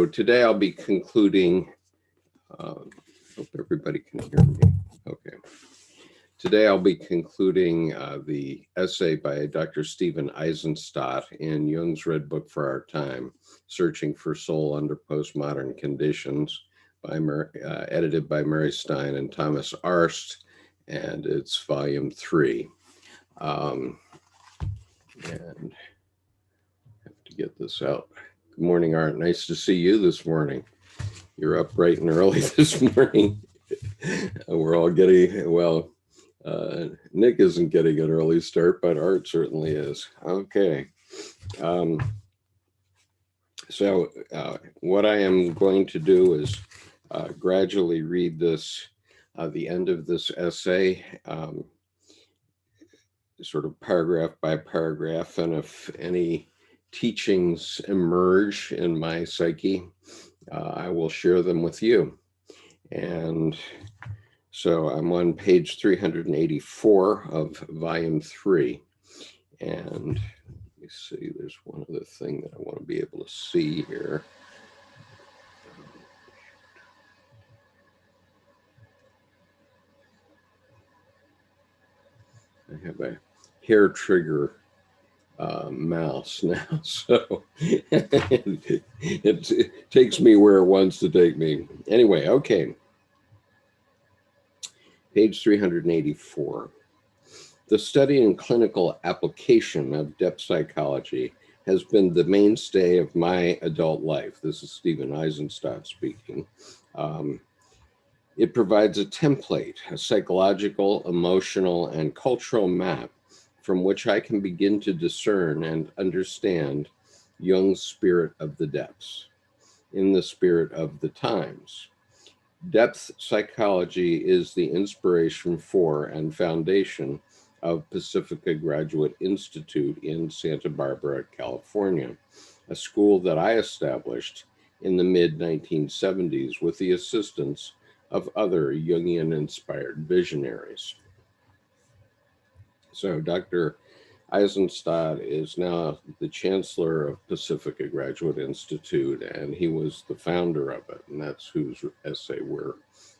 So today I'll be concluding, hope everybody can hear me. Okay. Today I'll be concluding the essay by Dr. Stephen Aizenstat in Jung's Red Book for Our Time, Searching for Soul Under Postmodern Conditions, edited by Mary Stein and Thomas Arzt, and it's volume 3. And I have to get this out. Good morning, Art. Nice to see you this morning. You're up bright and early this morning. We're all getting, well, Nick isn't getting an early start, but Art certainly is. Okay. So what I am going to do is gradually read this, the end of this essay, sort of paragraph by paragraph, and if any teachings emerge in my psyche, I will share them with you. And so I'm on page 384 of volume 3. And let me see, there's one other thing that I want to be able to see here. I have a hair trigger mouse now, so it takes me where it wants to take me. Anyway, okay. Page 384. The study and clinical application of depth psychology has been the mainstay of my adult life. This is Stephen Aizenstat speaking. It provides a template, a psychological, emotional, and cultural map from which I can begin to discern and understand Jung's spirit of the depths, in the spirit of the times. Depth psychology is the inspiration for and foundation of Pacifica Graduate Institute in Santa Barbara, California, a school that I established in the mid-1970s with the assistance of other Jungian-inspired visionaries. So Dr. Aizenstat is now the chancellor of Pacifica Graduate Institute, and he was the founder of it, and that's whose essay we're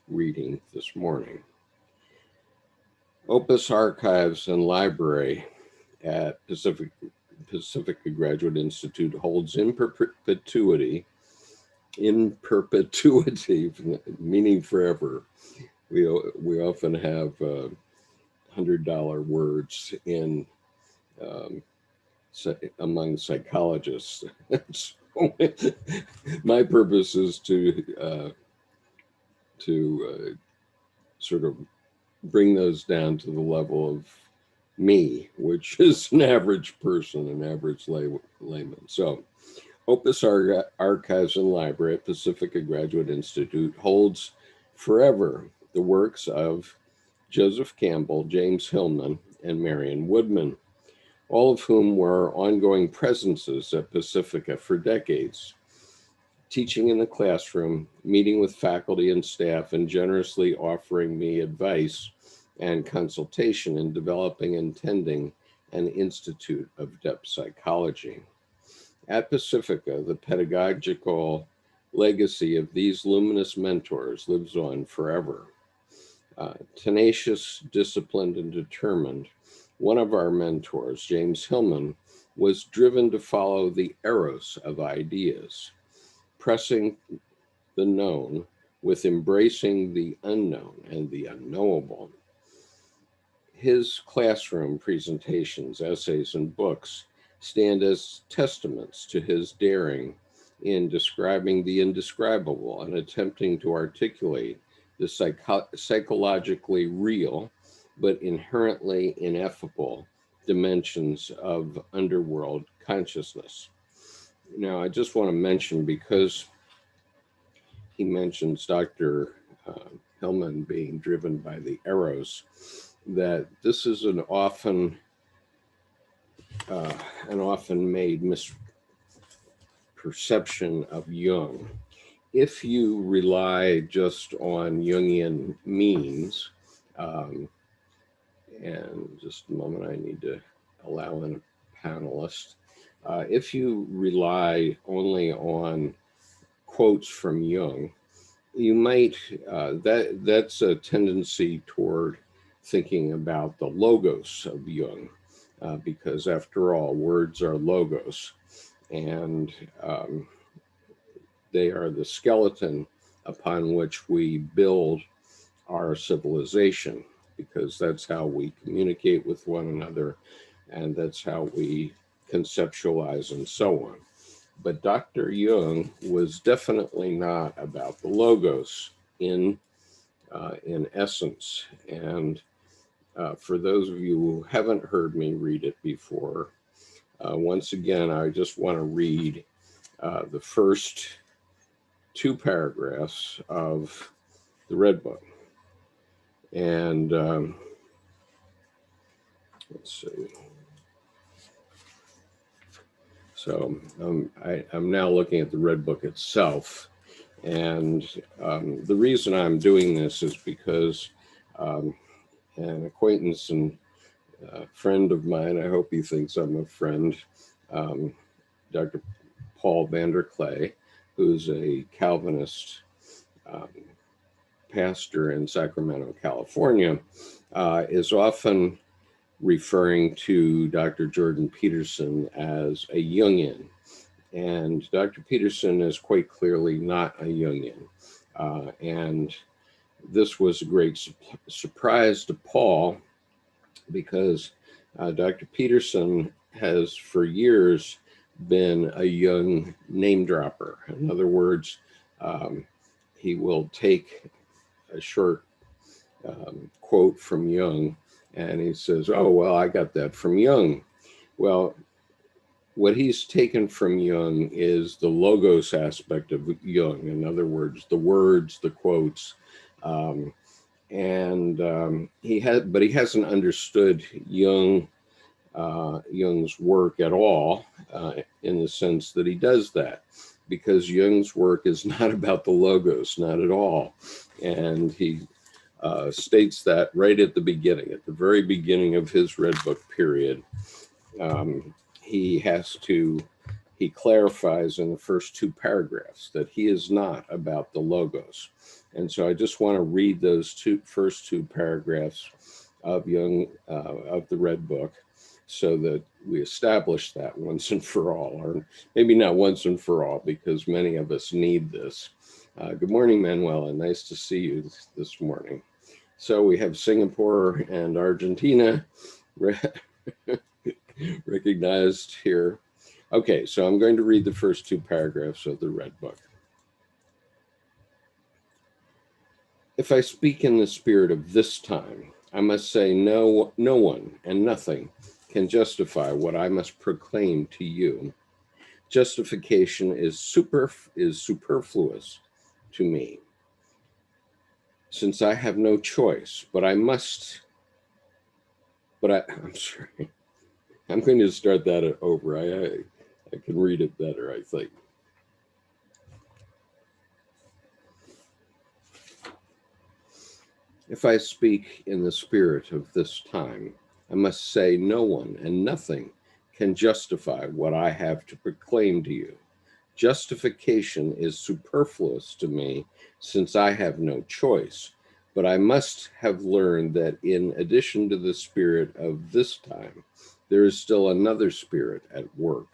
reading this morning. Opus Archives and Library at Pacifica Graduate Institute holds in perpetuity, meaning forever. We often have $100 words in among psychologists. So my purpose is to sort of bring those down to the level of me, which is an average person, an average layman. So Opus Archives and Library at Pacifica Graduate Institute holds forever the works of Joseph Campbell, James Hillman, and Marion Woodman, all of whom were ongoing presences at Pacifica for decades, teaching in the classroom, meeting with faculty and staff, and generously offering me advice and consultation in developing and tending an institute of depth psychology. At Pacifica, the pedagogical legacy of these luminous mentors lives on forever. Tenacious, disciplined, and determined, one of our mentors, James Hillman, was driven to follow the eros of ideas, pressing the known with embracing the unknown and the unknowable. His classroom presentations, essays, and books stand as testaments to his daring in describing the indescribable and attempting to articulate the psychologically real but inherently ineffable dimensions of underworld consciousness. Now, I just want to mention, because he mentions Dr. Hillman being driven by the eros, that this is an often made misperception of Jung. If you rely just on Jungian means, and just a moment, I need to allow in a panelist. If you rely only on quotes from Jung, you might, that's a tendency toward thinking about the logos of Jung, because after all, words are logos, and they are the skeleton upon which we build our civilization, because that's how we communicate with one another, and that's how we conceptualize and so on. But Dr. Jung was definitely not about the logos in essence. And for those of you who haven't heard me read it before, once again, I just want to read the first 2 paragraphs of the Red Book. And let's see. So I'm now looking at the Red Book itself. And the reason I'm doing this is because an acquaintance and friend of mine, I hope he thinks I'm a friend, Dr. Paul Vanderklay, who's a Calvinist pastor in Sacramento, California, is often referring to Dr. Jordan Peterson as a Jungian. And Dr. Peterson is quite clearly not a Jungian. And this was a great surprise to Paul, because Dr. Peterson has for years been a Jung name dropper. In other words, he will take a short quote from Jung, and he says, oh, well, I got that from Jung. Well, what he's taken from Jung is the logos aspect of Jung. In other words, the words, the quotes, but he hasn't understood Jung's work at all, in the sense that he does that, because Jung's work is not about the logos, not at all. And he states that right at the beginning, at the very beginning of his Red Book period. He clarifies in the first 2 paragraphs that he is not about the logos. And so I just want to read those first two paragraphs of Jung, of the Red Book, so that we establish that once and for all, or maybe not once and for all, because many of us need this. Good morning, Manuela. Nice to see you this morning. So we have Singapore and Argentina recognized here. Okay, so I'm going to read the first 2 paragraphs of the Red Book. If I speak in the spirit of this time, I must say no one and nothing can justify what I must proclaim to you. Justification is superfluous to me, since I have no choice, I'm sorry. I'm going to start that over. I can read it better, I think. If I speak in the spirit of this time, I must say no one and nothing can justify what I have to proclaim to you. Justification is superfluous to me, since I have no choice, but I must have learned that in addition to the spirit of this time, there is still another spirit at work,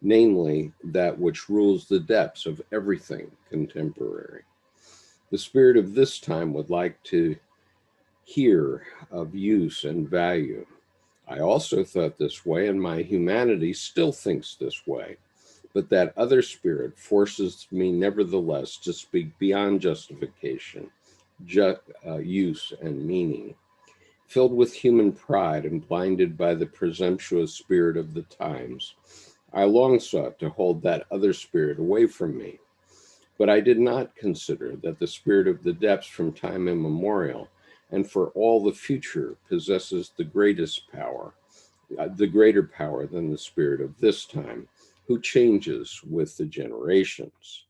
namely that which rules the depths of everything contemporary. The spirit of this time would like to hear of use and value. I also thought this way, and my humanity still thinks this way. But that other spirit forces me nevertheless to speak beyond justification, use, and meaning. Filled with human pride and blinded by the presumptuous spirit of the times, I long sought to hold that other spirit away from me. But I did not consider that the spirit of the depths from time immemorial and for all the future possesses the greatest power, the greater power than the spirit of this time, who changes with the generations.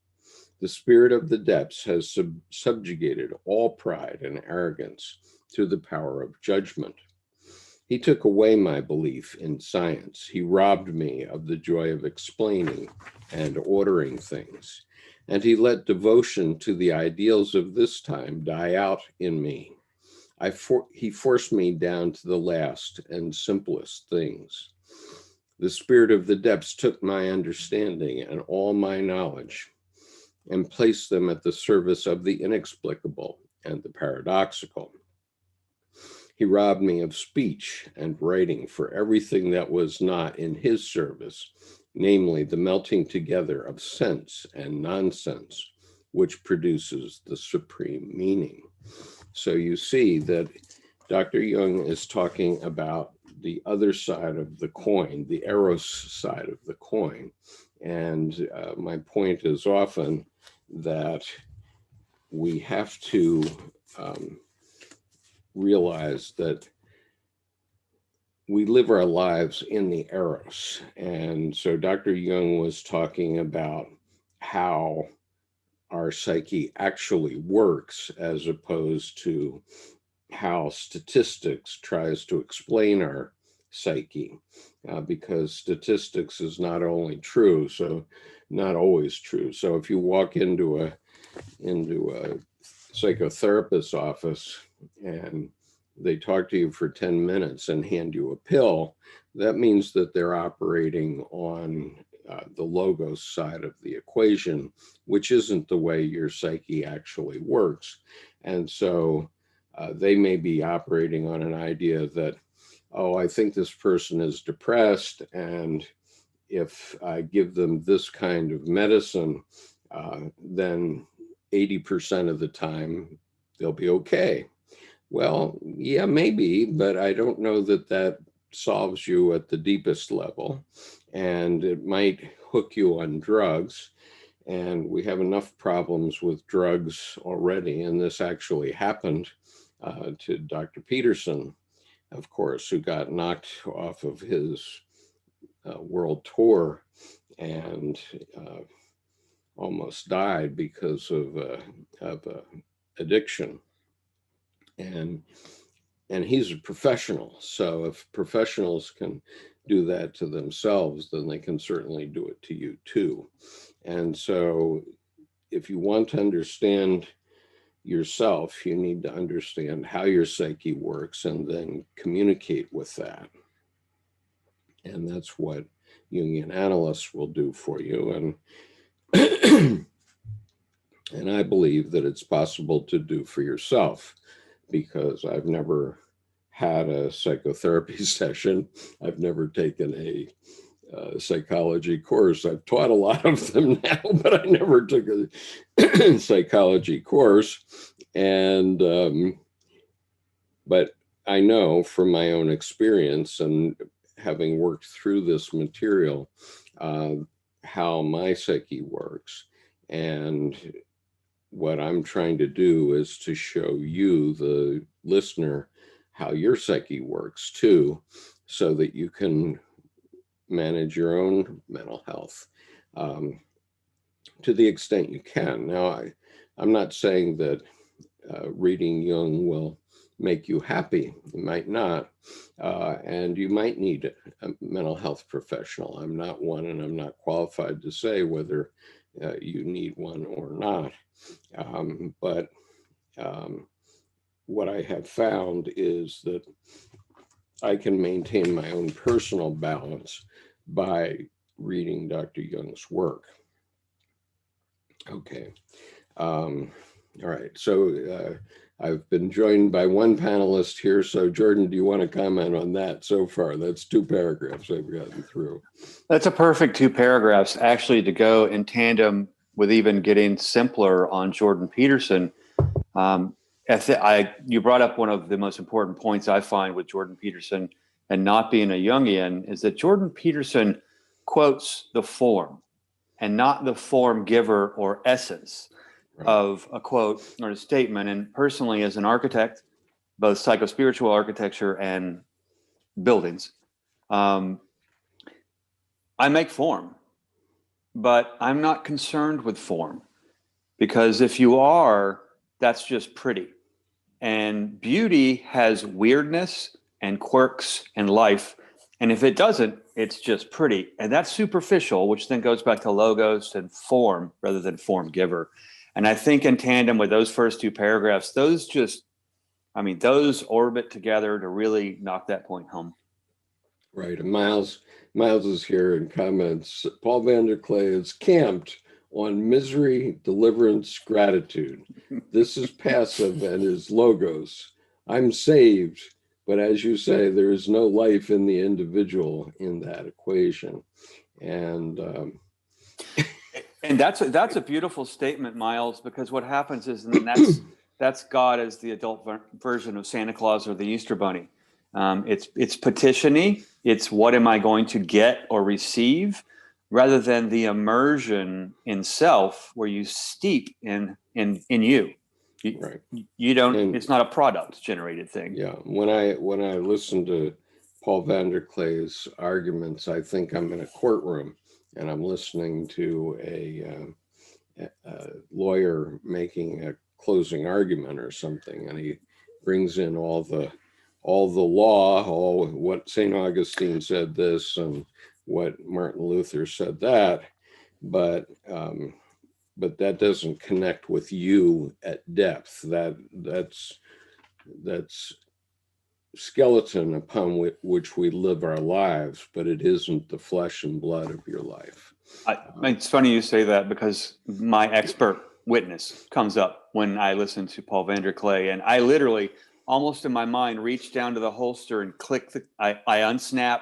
The spirit of the depths has subjugated all pride and arrogance to the power of judgment. He took away my belief in science. He robbed me of the joy of explaining and ordering things. and he let devotion to the ideals of this time die out in me. He forced me down to the last and simplest things. The spirit of the depths took my understanding and all my knowledge and placed them at the service of the inexplicable and the paradoxical. He robbed me of speech and writing for everything that was not in his service, namely the melting together of sense and nonsense, which produces the supreme meaning. So you see that Dr. Jung is talking about the other side of the coin, the Eros side of the coin. And my point is often that we have to realize that we live our lives in the Eros. And so Dr. Jung was talking about how our psyche actually works as opposed to how statistics tries to explain our psyche, because statistics is not only true, so not always true. So if you walk into a psychotherapist's office and they talk to you for 10 minutes and hand you a pill, that means that they're operating on the logos side of the equation, which isn't the way your psyche actually works. And so they may be operating on an idea that, oh, I think this person is depressed, and if I give them this kind of medicine, then 80% of the time they'll be okay. Well, yeah, maybe, but I don't know that that solves you at the deepest level, and it might hook you on drugs. And we have enough problems with drugs already, and this actually happened to Dr. Peterson, of course, who got knocked off of his world tour and almost died because of addiction. And he's a professional. So if professionals can do that to themselves, then they can certainly do it to you too. And so if you want to understand yourself, you need to understand how your psyche works and then communicate with that. And that's what Jungian analysts will do for you. And and I believe that it's possible to do for yourself, because I've never had a psychotherapy session. I've never taken a psychology course. I've taught a lot of them now, but I never took a psychology course. And but I know from my own experience and having worked through this material how my psyche works. And what I'm trying to do is to show you, the listener, how your psyche works too, so that you can manage your own mental health to the extent you can. Now, I'm not saying that reading Jung will make you happy. It might not. And you might need a mental health professional. I'm not one, and I'm not qualified to say whether you need one or not. But what I have found is that I can maintain my own personal balance by reading Dr. Jung's work. Okay. All right. So I've been joined by one panelist here. So Jordan, do you want to comment on that so far? That's 2 paragraphs I've gotten through. That's a perfect 2 paragraphs, actually, to go in tandem with even getting simpler on Jordan Peterson. You brought up one of the most important points I find with Jordan Peterson and not being a Jungian is that Jordan Peterson quotes the form and not the form giver or essence of a quote or a statement. And personally, as an architect, both psychospiritual architecture and buildings, I make form, but I'm not concerned with form, because if you are, that's just pretty. And beauty has weirdness and quirks and life. And if it doesn't, it's just pretty. And that's superficial, which then goes back to logos and form rather than form giver. And I think in tandem with those first two paragraphs, those orbit together to really knock that point home. Right. And Miles is here in comments. Paul Vanderklay is camped on misery, deliverance, gratitude. This is passive and is logos. I'm saved, but as you say, there is no life in the individual in that equation. And and that's a beautiful statement, Miles, because what happens is, and that's God as the adult version of Santa Claus or the Easter Bunny. It's petition-y. It's what am I going to get or receive, rather than the immersion in self, where you steep in you. Right. You don't. And it's not a product generated thing. Yeah. When I listen to Paul Vanderklay's arguments, I think I'm in a courtroom and I'm listening to a lawyer making a closing argument or something, and he brings in all the law, all what St. Augustine said this and what Martin Luther said that, but that doesn't connect with you at depth. That's skeleton upon which we live our lives, but it isn't the flesh and blood of your life. It's funny you say that, because my expert witness comes up when I listen to Paul Vanderklay, and I literally, almost in my mind, reach down to the holster and click I unsnap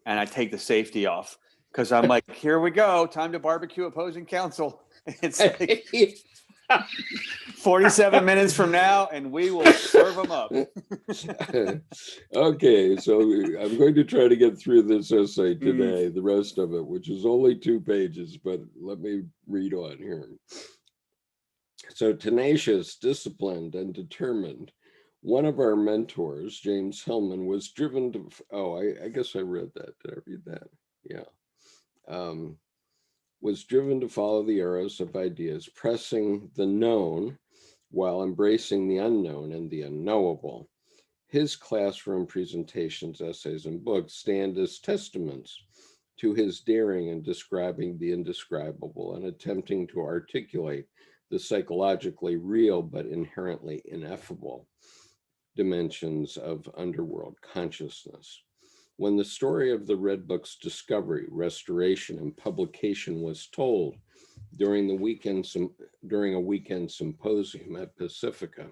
and I take the safety off, because I'm like, here we go, time to barbecue opposing counsel. It's like 47 minutes from now, and we will serve them up. Okay, so I'm going to try to get through this essay today, the rest of it, which is only 2 pages, but let me read on here. So tenacious, disciplined, and determined, one of our mentors, James Hillman, was driven to, I guess I read that. Did I read that? Yeah. Was driven to follow the arrows of ideas, pressing the known while embracing the unknown and the unknowable. His classroom presentations, essays, and books stand as testaments to his daring in describing the indescribable and attempting to articulate the psychologically real but inherently ineffable dimensions of underworld consciousness. When the story of the Red Book's discovery, restoration, and publication was told during a weekend symposium at Pacifica,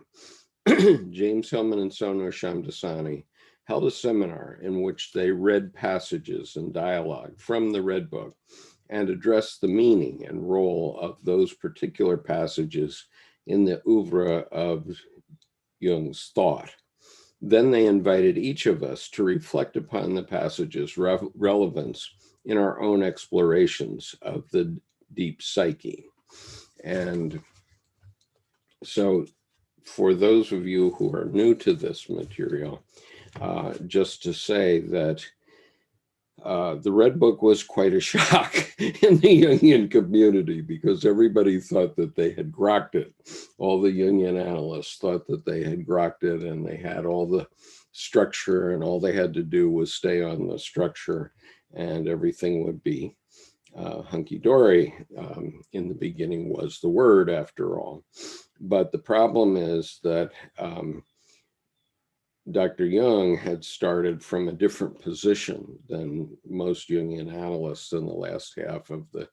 James Hillman and Sonu Shamdasani held a seminar in which they read passages and dialogue from the Red Book and addressed the meaning and role of those particular passages in the oeuvre of Jung's thought. Then they invited each of us to reflect upon the passage's relevance in our own explorations of the deep psyche. And so for those of you who are new to this material, just to say that the Red Book was quite a shock in the Jungian community, because everybody thought that they had grokked it. All the Jungian analysts thought that they had grokked it, and they had all the structure, and all they had to do was stay on the structure, and everything would be hunky-dory. In the beginning was the word, after all. But the problem is that Dr. Jung had started from a different position than most Jungian analysts in the last half of the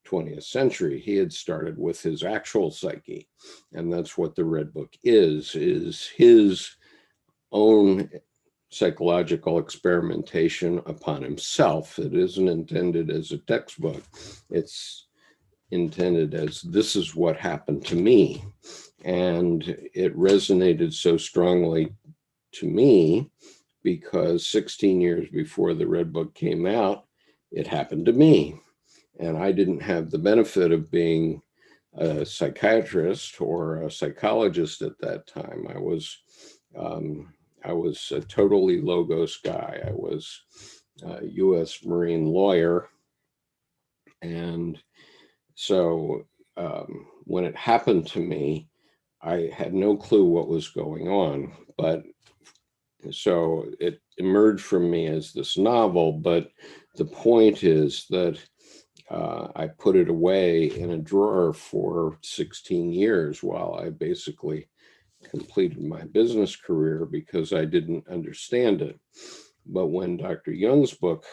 20th century. He had started with his actual psyche, and that's what the Red Book is his own psychological experimentation upon himself. It isn't intended as a textbook. It's intended as, this is what happened to me. And it resonated so strongly to me because 16 years before the Red Book came out, it happened to me. And I didn't have the benefit of being a psychiatrist or a psychologist at that time. I was a totally logos guy. I was a U.S. Marine lawyer. And so when it happened to me, I had no clue what was going on. But so it emerged from me as this novel, but the point is that I put it away in a drawer for 16 years while I basically completed my business career because I didn't understand it. But when Dr. Jung's book,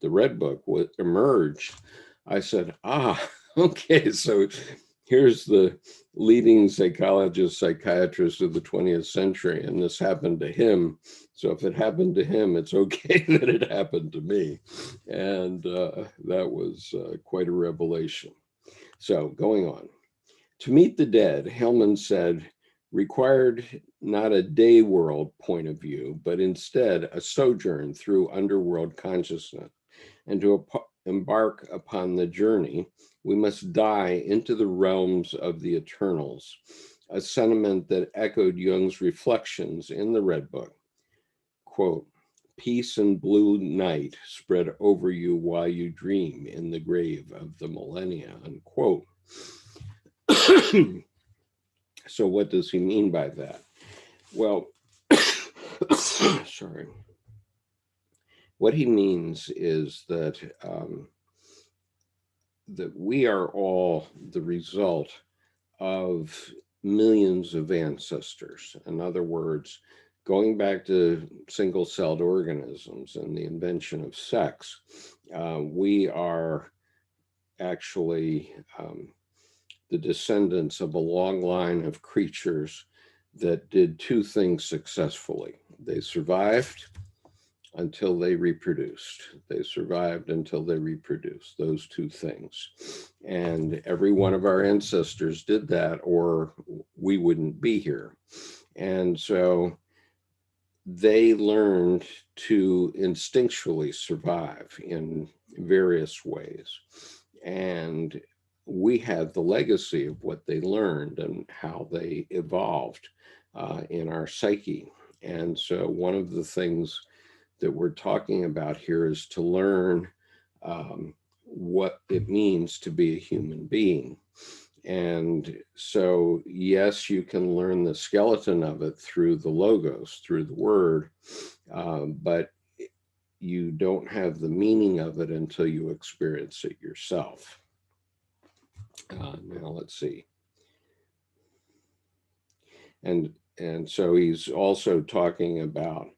the Red Book, emerged, I said, okay, so here's the leading psychologist, psychiatrist of the 20th century, and this happened to him. So if it happened to him, it's okay that it happened to me. And that was quite a revelation. So going on. To meet the dead, Hellman said, required not a day world point of view, but instead a sojourn through underworld consciousness. And to embark upon the journey, we must die into the realms of the eternals, a sentiment that echoed Jung's reflections in the Red Book. Quote, peace and blue night spread over you while you dream in the grave of the millennia, unquote. So what does he mean by that? Well, sorry. What he means is that that we are all the result of millions of ancestors. In other words, going back to single-celled organisms and the invention of sex, we are actually the descendants of a long line of creatures that did two things successfully. They survived until they reproduced. They survived until they reproduced, those two things. And every one of our ancestors did that, or we wouldn't be here. And so they learned to instinctually survive in various ways. And we had the legacy of what they learned and how they evolved in our psyche. And so one of the things that we're talking about here is to learn what it means to be a human being. And so, yes, you can learn the skeleton of it through the logos, through the word, but you don't have the meaning of it until you experience it yourself. Now let's see. And so he's also talking about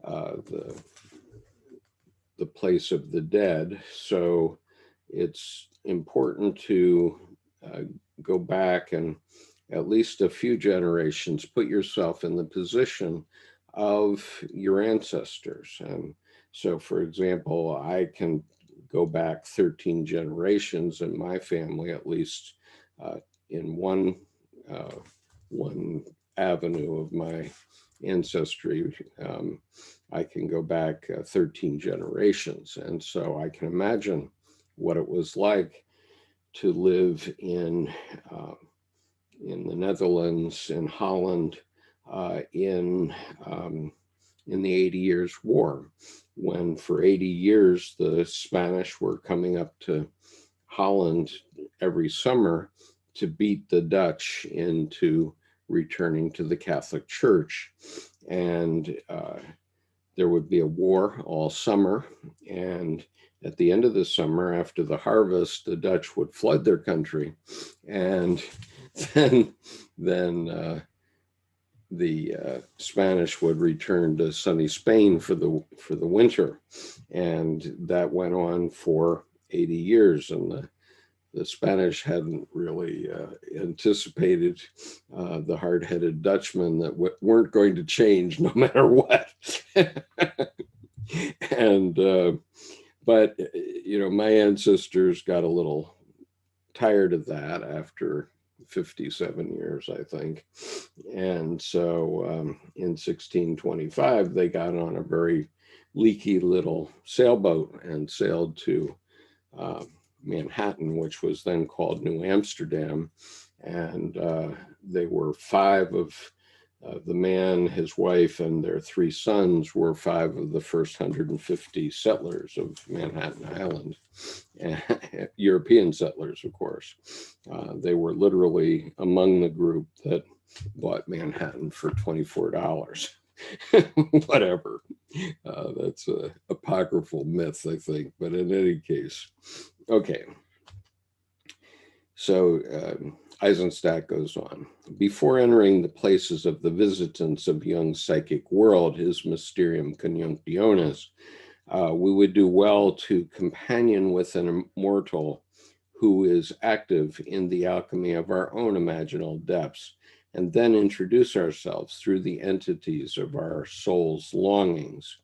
the place of the dead. So it's important to go back and at least a few generations, put yourself in the position of your ancestors. And so, for example, I can go back 13 generations in my family, at least in one avenue of my ancestry. I can go back 13 generations. And so I can imagine what it was like to live in the Netherlands, in Holland, in the 80 Years' War, when for 80 years the Spanish were coming up to Holland every summer to beat the Dutch into returning to the Catholic Church. And there would be a war all summer. And at the end of the summer, after the harvest, the Dutch would flood their country. And then the Spanish would return to sunny Spain for the winter. And that went on for 80 years. And the Spanish hadn't really anticipated the hard-headed Dutchmen that weren't going to change no matter what. And but my ancestors got a little tired of that after 57 years, I think. And so in 1625, they got on a very leaky little sailboat and sailed to Manhattan, which was then called New Amsterdam. And they were five of the man, his wife, and their three sons were five of the first 150 settlers of Manhattan Island, European settlers, of course. They were literally among the group that bought Manhattan for $24. whatever. That's a apocryphal myth, I think. But in any case, okay. So Aizenstat goes on. Before entering the places of the visitants of Jung's psychic world, his Mysterium Conjunctionis, we would do well to companion with an immortal who is active in the alchemy of our own imaginal depths, and then introduce ourselves through the entities of our soul's longings.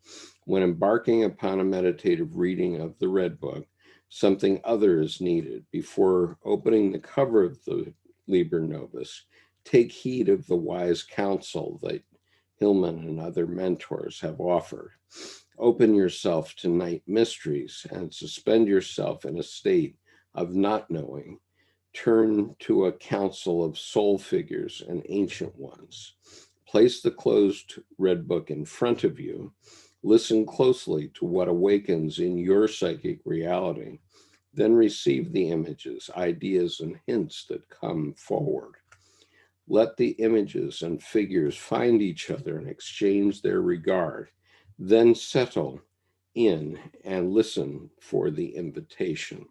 When embarking upon a meditative reading of the Red Book, something other is needed. Before opening the cover of the Liber Novus, take heed of the wise counsel that Hillman and other mentors have offered. Open yourself to night mysteries and suspend yourself in a state of not knowing. Turn to a council of soul figures and ancient ones. Place the closed Red Book in front of you. Listen closely to what awakens in your psychic reality. Then receive the images, ideas, and hints that come forward. Let the images and figures find each other and exchange their regard. Then settle in and listen for the invitation.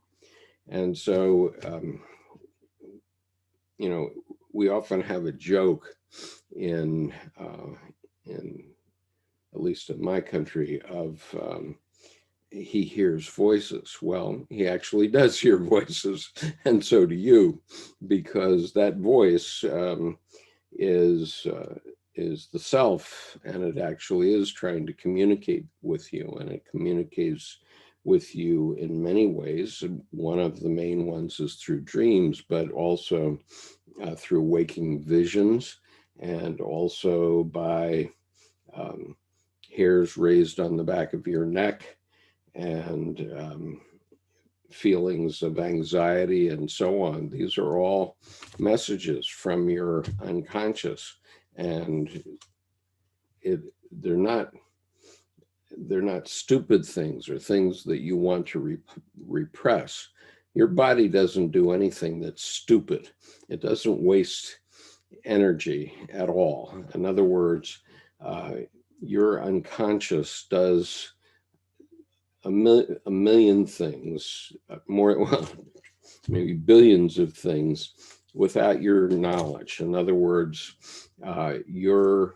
And so, we often have a joke in at least in my country, of he hears voices. Well, he actually does hear voices, and so do you, because that voice is the self, and it actually is trying to communicate with you, and it communicates with you in many ways. One of the main ones is through dreams, but also through waking visions, and also by hairs raised on the back of your neck, and feelings of anxiety and so on. These are all messages from your unconscious, and they're not stupid things or things that you want to repress. Your body doesn't do anything that's stupid. It doesn't waste energy at all. In other words, your unconscious does a million things, well, maybe billions of things without your knowledge. In other words, your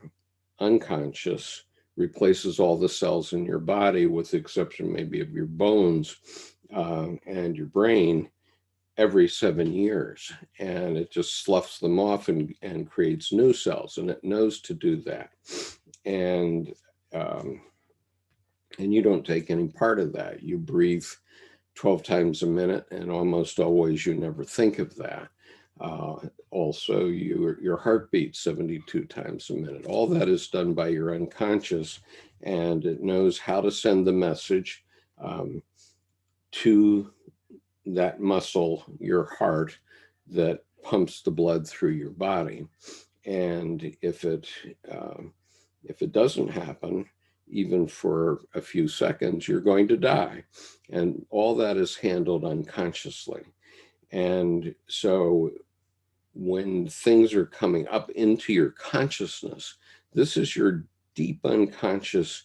unconscious replaces all the cells in your body, with the exception maybe of your bones and your brain, every 7 years. And it just sloughs them off and creates new cells, and it knows to do that. And you don't take any part of that. You breathe 12 times a minute, and almost always you never think of that. Also, your heart beats 72 times a minute. All that is done by your unconscious, and it knows how to send the message to that muscle, your heart, that pumps the blood through your body. And if it doesn't happen, even for a few seconds, you're going to die. And all that is handled unconsciously. And so when things are coming up into your consciousness, this is your deep unconscious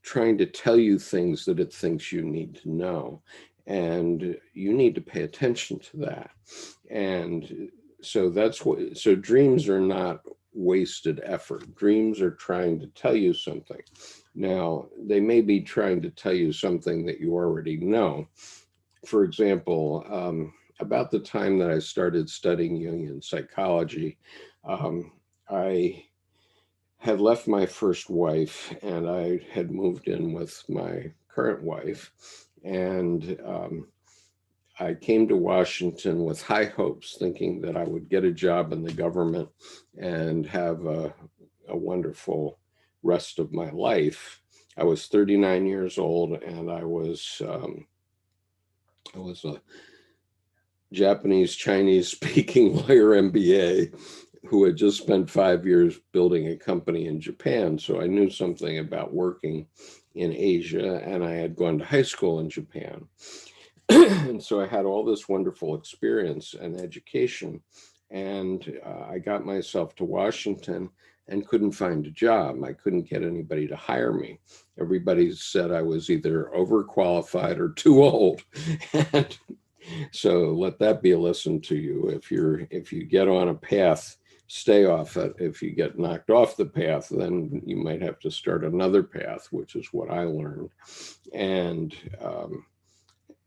trying to tell you things that it thinks you need to know. And you need to pay attention to that. And so so dreams are not wasted effort. Dreams are trying to tell you something. Now, they may be trying to tell you something that you already know. For example, about the time that I started studying Jungian psychology, I had left my first wife, and I had moved in with my current wife. And I came to Washington with high hopes, thinking that I would get a job in the government and have a wonderful rest of my life. I was 39 years old, and I was a Japanese, Chinese speaking lawyer MBA who had just spent 5 years building a company in Japan. So I knew something about working in Asia, and I had gone to high school in Japan. And so I had all this wonderful experience and education. And I got myself to Washington and couldn't find a job. I couldn't get anybody to hire me. Everybody said I was either overqualified or too old. And so let that be a lesson to you. If you get on a path, stay off it. If you get knocked off the path, then you might have to start another path, which is what I learned. And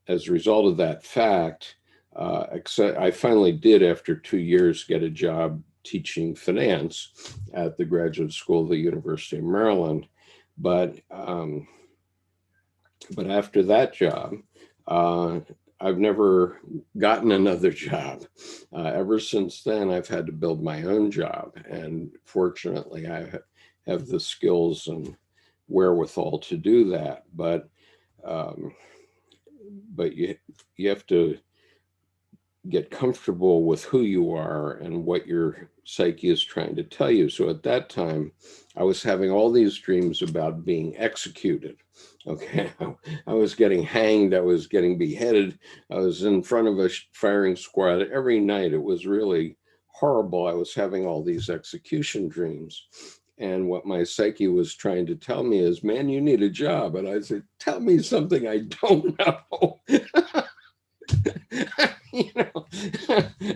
as a result of that fact, I finally did, after 2 years, get a job teaching finance at the graduate school of the University of Maryland. But after that job, I've never gotten another job. Ever since then, I've had to build my own job. And fortunately, I have the skills and wherewithal to do that. But you have to get comfortable with who you are and what your psyche is trying to tell you. So at that time, I was having all these dreams about being executed. Okay, I was getting hanged, I was getting beheaded, I was in front of a firing squad every night. It was really horrible. I was having all these execution dreams. And what my psyche was trying to tell me is, man, you need a job. And I said, tell me something I don't know.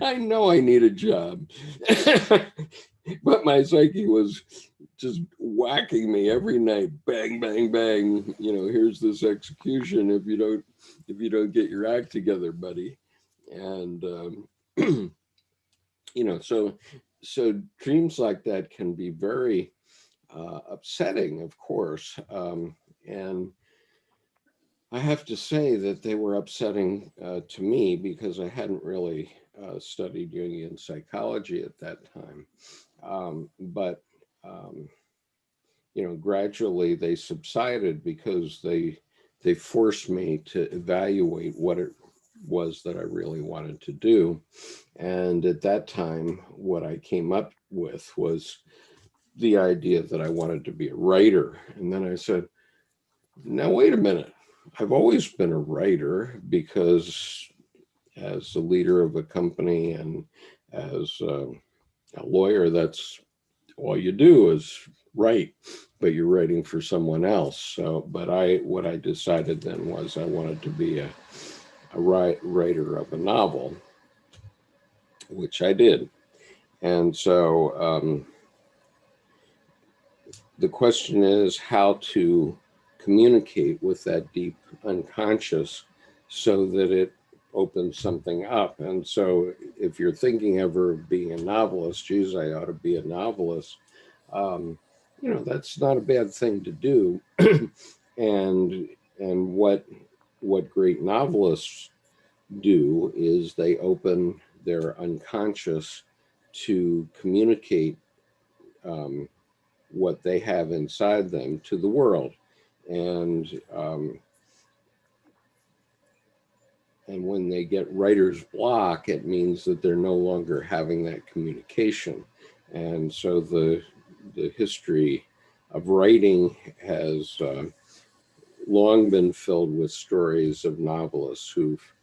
I know I need a job. But my psyche was just whacking me every night. Bang, bang, bang. Here's this execution if you don't get your act together, buddy. And so dreams like that can be very upsetting, of course. And I have to say that they were upsetting to me because I hadn't really studied Jungian psychology at that time. But gradually they subsided because they forced me to evaluate what it was that I really wanted to do. And at that time, what I came up with was the idea that I wanted to be a writer. And then I said, now, wait a minute. I've always been a writer because as the leader of a company and as a lawyer, that's all you do is write, but you're writing for someone else. So, but what I decided then was I wanted to be a writer of a novel, which I did. And so the question is how to communicate with that deep unconscious so that it opens something up. And so if you're thinking ever of being a novelist, geez, I ought to be a novelist, that's not a bad thing to do. and what great novelists do is they open their unconscious to communicate what they have inside them to the world. And when they get writer's block, it means that they're no longer having that communication. And so the history of writing has long been filled with stories of novelists who've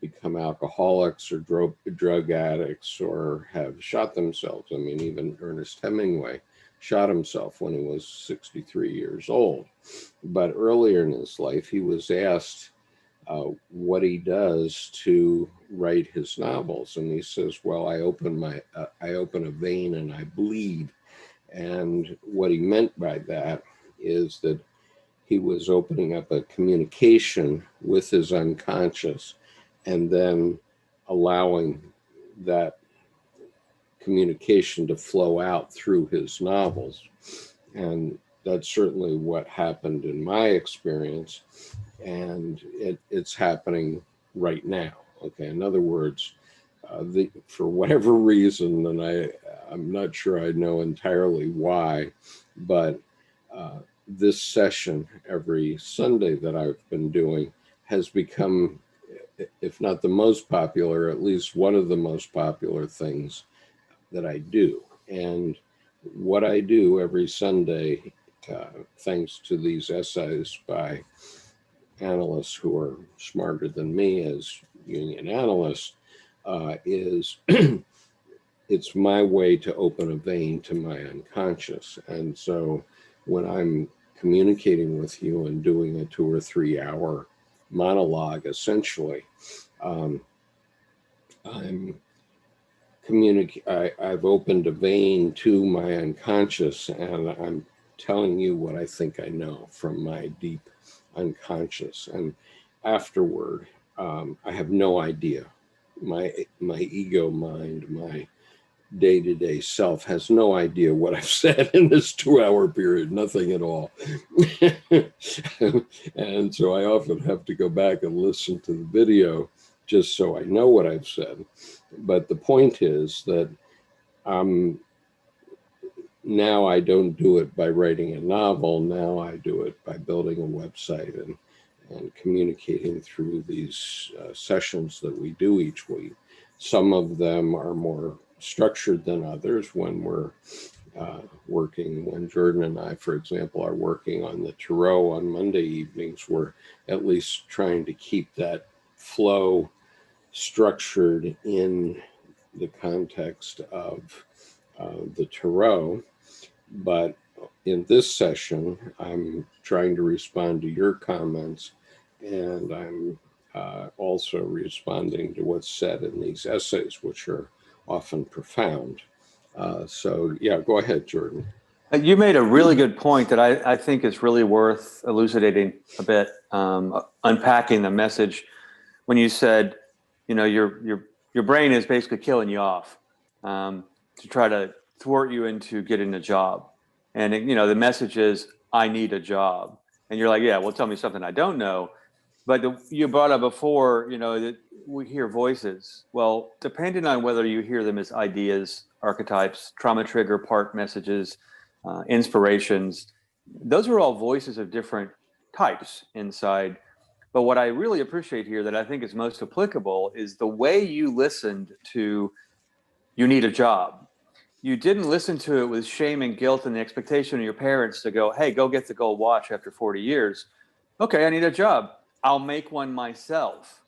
become alcoholics or drug addicts or have shot themselves. I mean, even Ernest Hemingway shot himself when he was 63 years old. But earlier in his life, he was asked what he does to write his novels. And he says, well, I open a vein and I bleed. And what he meant by that is that he was opening up a communication with his unconscious and then allowing that communication to flow out through his novels. And that's certainly what happened in my experience. And it's happening right now. Okay. In other words, for whatever reason, and I'm not sure I know entirely why, but this session every Sunday that I've been doing has become, if not the most popular, at least one of the most popular things that I do. And what I do every Sunday, thanks to these essays by analysts who are smarter than me as Jungian analysts, is it's my way to open a vein to my unconscious. And so when I'm communicating with you and doing a 2 or 3 hour monologue, essentially, I've opened a vein to my unconscious, and I'm telling you what I think I know from my deep unconscious. And afterward, I have no idea. My ego mind, my day-to-day self has no idea what I've said in this 2 hour period, nothing at all. And so I often have to go back and listen to the video just so I know what I've said. But the point is that now I don't do it by writing a novel. Now I do it by building a website and communicating through these sessions that we do each week. Some of them are more structured than others. When we're when Jordan and I, for example, are working on the Tarot on Monday evenings, we're at least trying to keep that flow structured in the context of the Tarot. But in this session, I'm trying to respond to your comments, and I'm also responding to what's said in these essays, which are often profound. So yeah, go ahead, Jordan. You made a really good point that I think is really worth elucidating a bit, unpacking the message. When you said, you know, your brain is basically killing you off to try to thwart you into getting a job. And, you know, the message is, I need a job. And you're like, yeah, well, tell me something I don't know. But you brought up before, you know, that we hear voices. Well, depending on whether you hear them as ideas, archetypes, trauma trigger part messages, inspirations, those are all voices of different types inside. But what I really appreciate here that I think is most applicable is the way you listened to you need a job. You didn't listen to it with shame and guilt and the expectation of your parents to go, hey, go get the gold watch after 40 years. Okay, I need a job. I'll make one myself.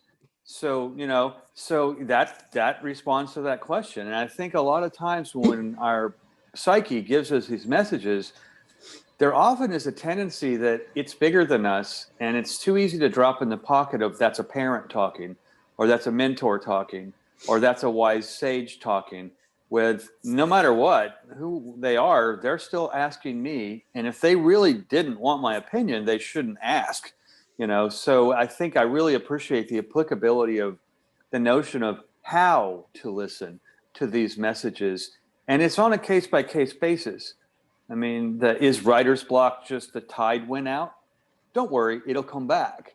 So, you know, so that responds to that question. And I think a lot of times when our psyche gives us these messages, there often is a tendency that it's bigger than us, and it's too easy to drop in the pocket of that's a parent talking, or that's a mentor talking, or that's a wise sage talking. With no matter what, who they are, they're still asking me. And if they really didn't want my opinion, they shouldn't ask, you know? So I think I really appreciate the applicability of the notion of how to listen to these messages. And it's on a case by case basis. I mean, is writer's block just the tide went out? Don't worry, it'll come back.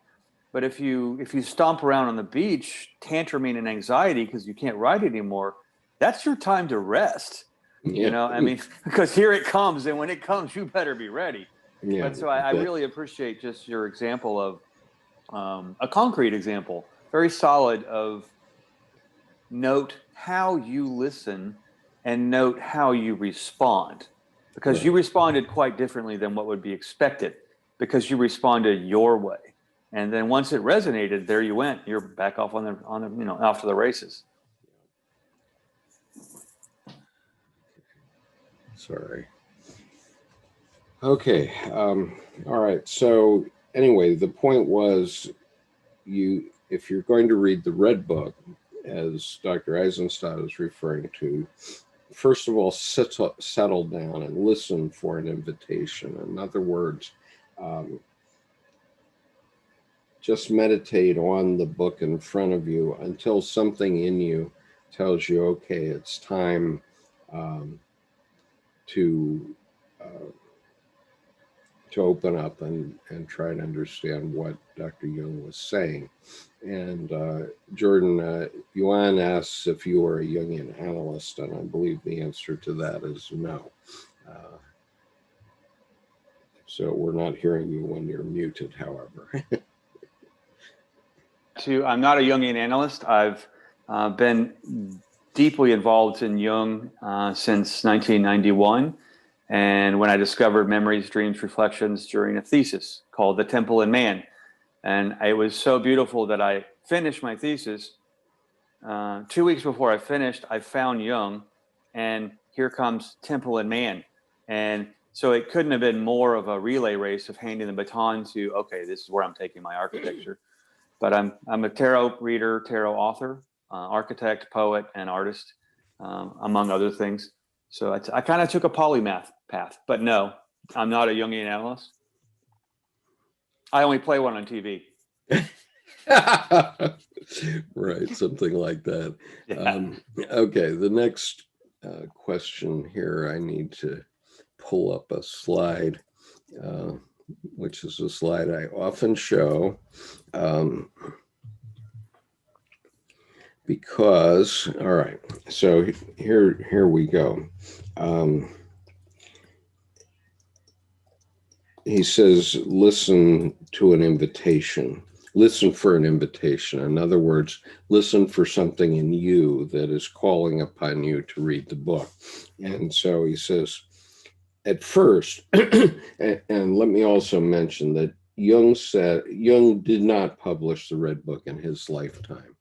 But if you stomp around on the beach, tantruming in anxiety because you can't write anymore, that's your time to rest. Yeah. You know, I mean, because here it comes, and when it comes, you better be ready. Yeah. But so I really appreciate just your example of a concrete example, very solid of note how you listen and note how you respond. Because you responded quite differently than what would be expected, because you responded your way. And then once it resonated, there you went. You're back off on the you know, off to the races. Sorry. Okay. All right. So anyway, the point was, if you're going to read the Red Book, as Dr. Aizenstat is referring to, first of all, settle down and listen for an invitation. In other words, just meditate on the book in front of you until something in you tells you, okay, it's time to open up and try to understand what Dr. Jung was saying. And Jordan, Yuan asks if you are a Jungian analyst, and I believe the answer to that is no. So we're not hearing you when you're muted, however. I'm not a Jungian analyst. I've been deeply involved in Jung since 1991. And when I discovered Memories, Dreams, Reflections during a thesis called The Temple in Man. And it was so beautiful that I finished my thesis. 2 weeks before I finished, I found Jung and here comes temple and man. And so it couldn't have been more of a relay race of handing the baton to, okay, this is where I'm taking my architecture. But I'm a tarot reader, tarot author, architect, poet, and artist, among other things. So I kind of took a polymath path, but no, I'm not a Jungian analyst. I only play one on TV. Right, something like that. Yeah. Okay, the next question here, I need to pull up a slide, which is a slide I often show, because, all right, so here we go. He says, listen to an invitation. Listen for an invitation. In other words, listen for something in you that is calling upon you to read the book. And so he says, at first, and let me also mention that Jung did not publish the Red Book in his lifetime,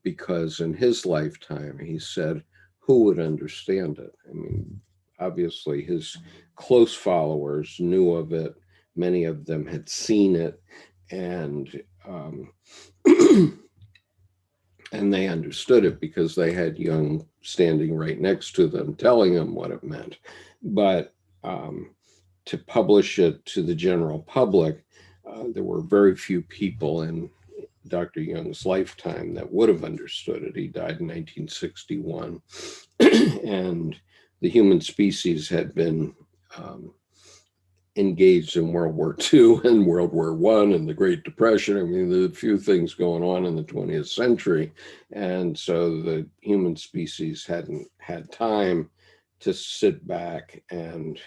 because in his lifetime, he said, who would understand it? I mean, obviously his close followers knew of it. Many of them had seen it, and and they understood it because they had Jung standing right next to them, telling them what it meant. But to publish it to the general public, there were very few people in Dr. Jung's lifetime that would have understood it. He died in 1961, and the human species had been engaged in World War II and World War I and the Great Depression. I mean, there are a few things going on in the 20th century. And so the human species hadn't had time to sit back and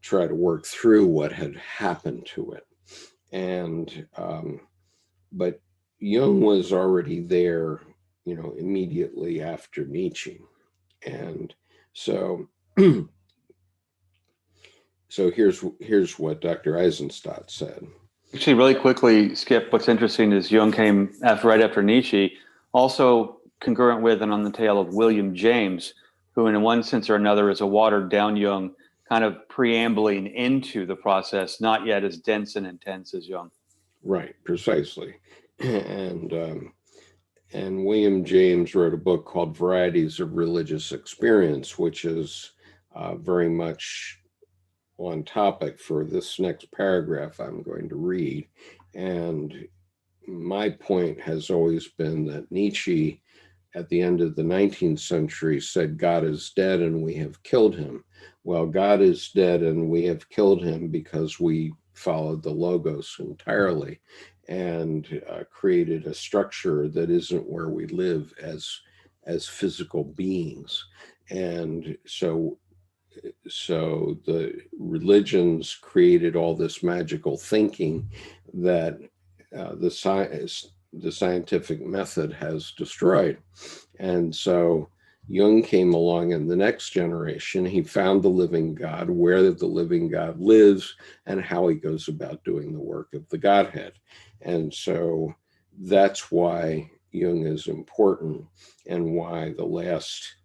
try to work through what had happened to it. And, but Jung was already there, immediately after Nietzsche. And so, so here's what Dr. Aizenstat said. Actually, really quickly, Skip, what's interesting is Jung came right after Nietzsche, also concurrent with and on the tail of William James, who in one sense or another is a watered down Jung, kind of preambling into the process, not yet as dense and intense as Jung. Right, precisely. And William James wrote a book called Varieties of Religious Experience, which is very much on topic for this next paragraph I'm going to read. And my point has always been that Nietzsche, at the end of the 19th century, said, God is dead and we have killed him. Well, God is dead and we have killed him because we followed the Logos entirely and created a structure that isn't where we live as physical beings. And so the religions created all this magical thinking that the scientific method has destroyed. And so Jung came along in the next generation. He found the living God, where the living God lives, and how he goes about doing the work of the Godhead. And so that's why Jung is important, and why the last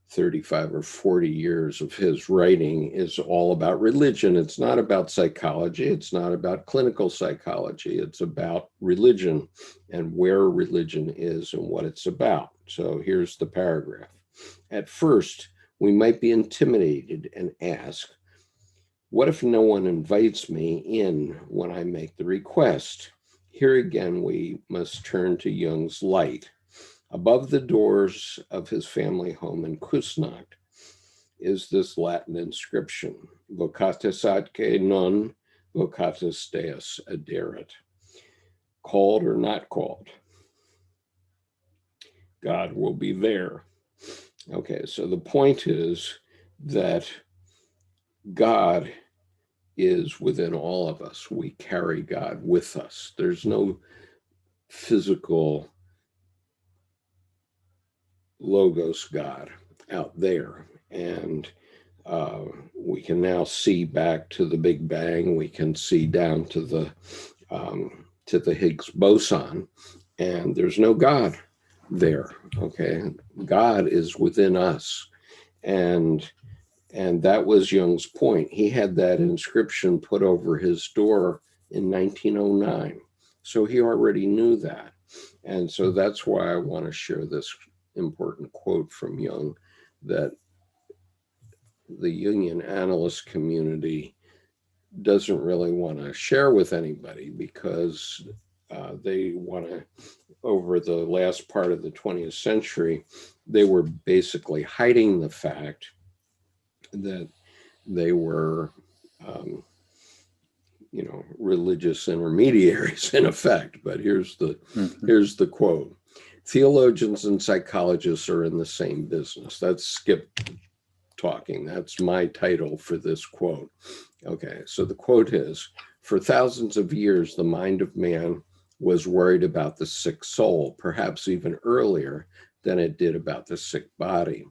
35 or 40 years of his writing is all about religion. It's not about psychology. It's not about clinical psychology. It's about religion and where religion is and what it's about. So here's the paragraph. At first, we might be intimidated and ask, what if no one invites me in when I make the request? Here again, we must turn to Jung's light. Above the doors of his family home in Kusnacht is this Latin inscription, Vocatus atque non, vocatus Deus aderet. Called or not called, God will be there. Okay, so the point is that God is within all of us. We carry God with us. There's no physical Logos God out there. And we can now see back to the Big Bang. We can see down to the Higgs boson, and there's no God there. Okay, God is within us, And that was Jung's point. He had that inscription put over his door in 1909. So he already knew that. And so that's why I want to share this important quote from Jung, that the Jungian analyst community doesn't really want to share with anybody, because they want to, over the last part of the 20th century, they were basically hiding the fact that they were, religious intermediaries in effect. But here's the quote: "Theologians and psychologists are in the same business." That's Skip talking. That's my title for this quote. Okay, so the quote is, "For thousands of years, the mind of man was worried about the sick soul, perhaps even earlier than it did about the sick body.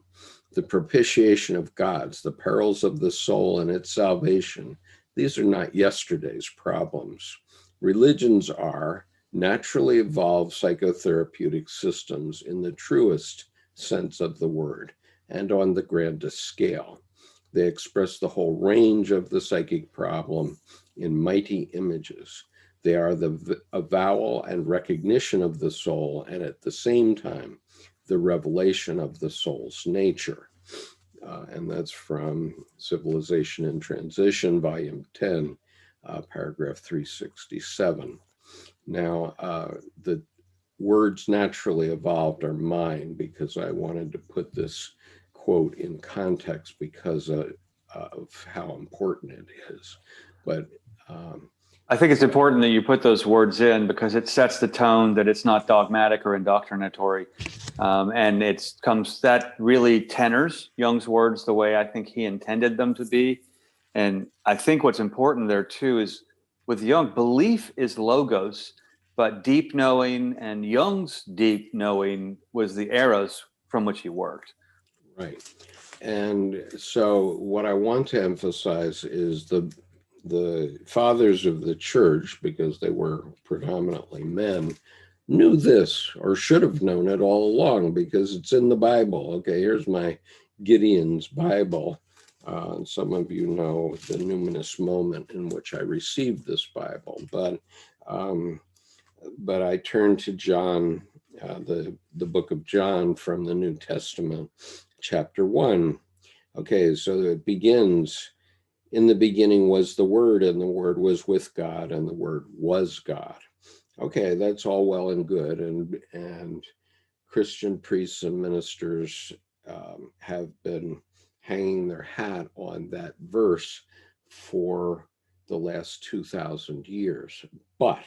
The propitiation of gods, the perils of the soul and its salvation, these are not yesterday's problems. Religions are naturally evolved psychotherapeutic systems in the truest sense of the word and on the grandest scale. They express the whole range of the psychic problem in mighty images. They are the avowal and recognition of the soul, and at the same time, the revelation of the soul's nature." And that's from Civilization in Transition, Volume 10, paragraph 367. Now, the words naturally evolved are mine, because I wanted to put this quote in context because of how important it is. But I think it's important that you put those words in, because it sets the tone that it's not dogmatic or indoctrinatory. And that really tenors Jung's words the way I think he intended them to be. And I think what's important there too is, with Jung, belief is logos, but deep knowing and Jung's deep knowing was the eros from which he worked. Right. And so what I want to emphasize is the fathers of the church, because they were predominantly men, knew this, or should have known it all along, because it's in the Bible. Okay, here's my Gideon's Bible. Some of you know the numinous moment in which I received this Bible, but I turned to John, the book of John from the New Testament, chapter 1. Okay, so it begins, "In the beginning was the Word, and the Word was with God, and the Word was God." Okay, that's all well and good, and Christian priests and ministers have been hanging their hat on that verse for the last 2,000 years. But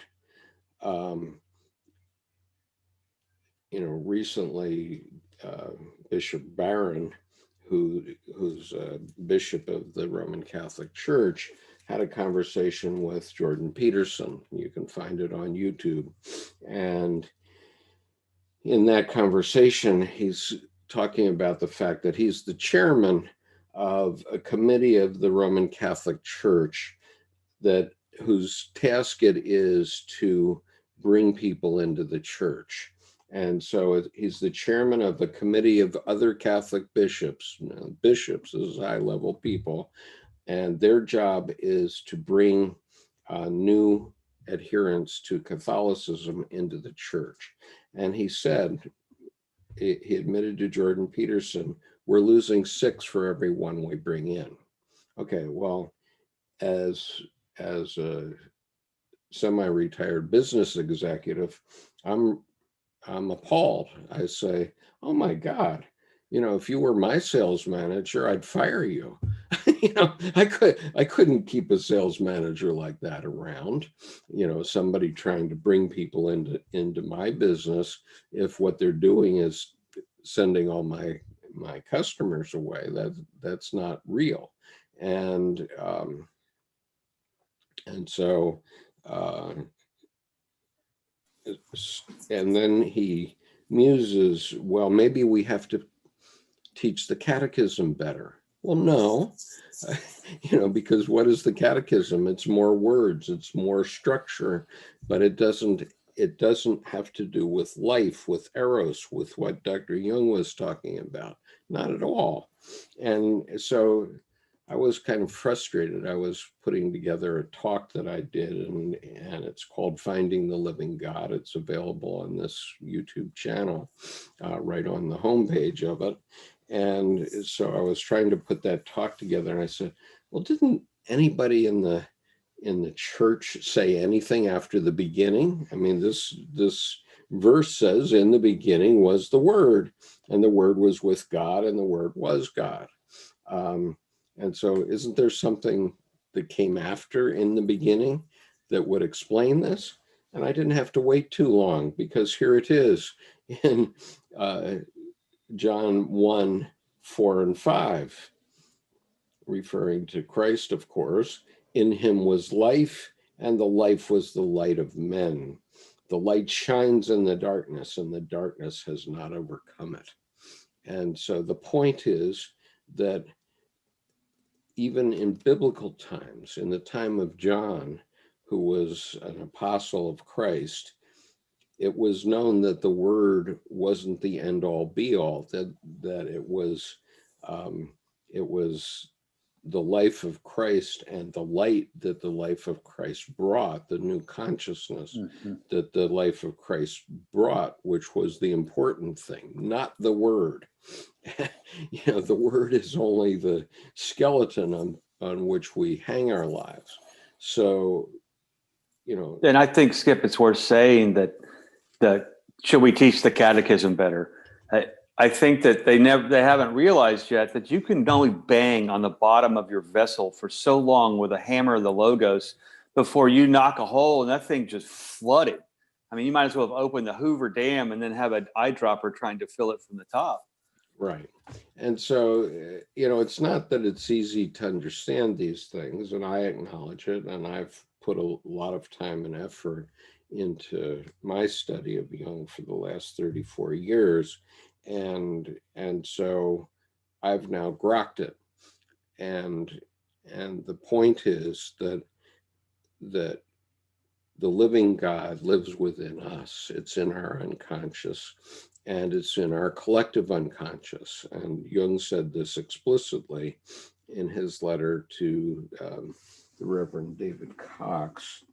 recently, Bishop Barron, who's a bishop of the Roman Catholic Church, had a conversation with Jordan Peterson. You can find it on YouTube. And in that conversation, he's talking about the fact that he's the chairman of a committee of the Roman Catholic Church whose task it is to bring people into the church. And so he's the chairman of a committee of other Catholic bishops. Bishops is high-level people, and their job is to bring new adherents to Catholicism into the church. And he said, he admitted to Jordan Peterson, "We're losing 6 for every one we bring in." Okay, well, as a semi-retired business executive, I'm appalled. I say, "Oh my God, if you were my sales manager, I'd fire you." I couldn't keep a sales manager like that around. Somebody trying to bring people into my business, if what they're doing is sending all my customers away, that's not real. And so. And then he muses, "Well, maybe we have to teach the catechism better." Well, no, because what is the catechism? It's more words, it's more structure, but it doesn't have to do with life, with eros, with what Dr. Jung was talking about. Not at all. And so I was kind of frustrated. I was putting together a talk that I did, and it's called Finding the Living God. It's available on this YouTube channel, right on the homepage of it. And so I was trying to put that talk together, and I said, well, didn't anybody in the church say anything after the beginning? I mean, this verse says, in the beginning was the Word, and the Word was with God, and the Word was God. And so isn't there something that came after in the beginning that would explain this? And I didn't have to wait too long, because here it is in John 1, 4 and 5, referring to Christ, of course. In him was life, and the life was the light of men. The light shines in the darkness, and the darkness has not overcome it. And so the point is that even in biblical times, in the time of John, who was an apostle of Christ, it was known that the Word wasn't the end all be all, that it was the life of Christ and the light that the life of Christ brought, the new consciousness that the life of Christ brought, which was the important thing, not the Word. The Word is only the skeleton on which we hang our lives. So, And I think, Skip, it's worth saying that should we teach the catechism better? I think that they haven't realized yet that you can only bang on the bottom of your vessel for so long with a hammer of the Logos before you knock a hole and that thing just flooded. I mean, you might as well have opened the Hoover Dam and then have an eyedropper trying to fill it from the top. Right. And so, it's not that it's easy to understand these things, and I acknowledge it, and I've put a lot of time and effort into my study of Jung for the last 34 years. And so I've now grokked it. And the point is that the living God lives within us. It's in our unconscious, and it's in our collective unconscious. And Jung said this explicitly in his letter to the Reverend David Cox.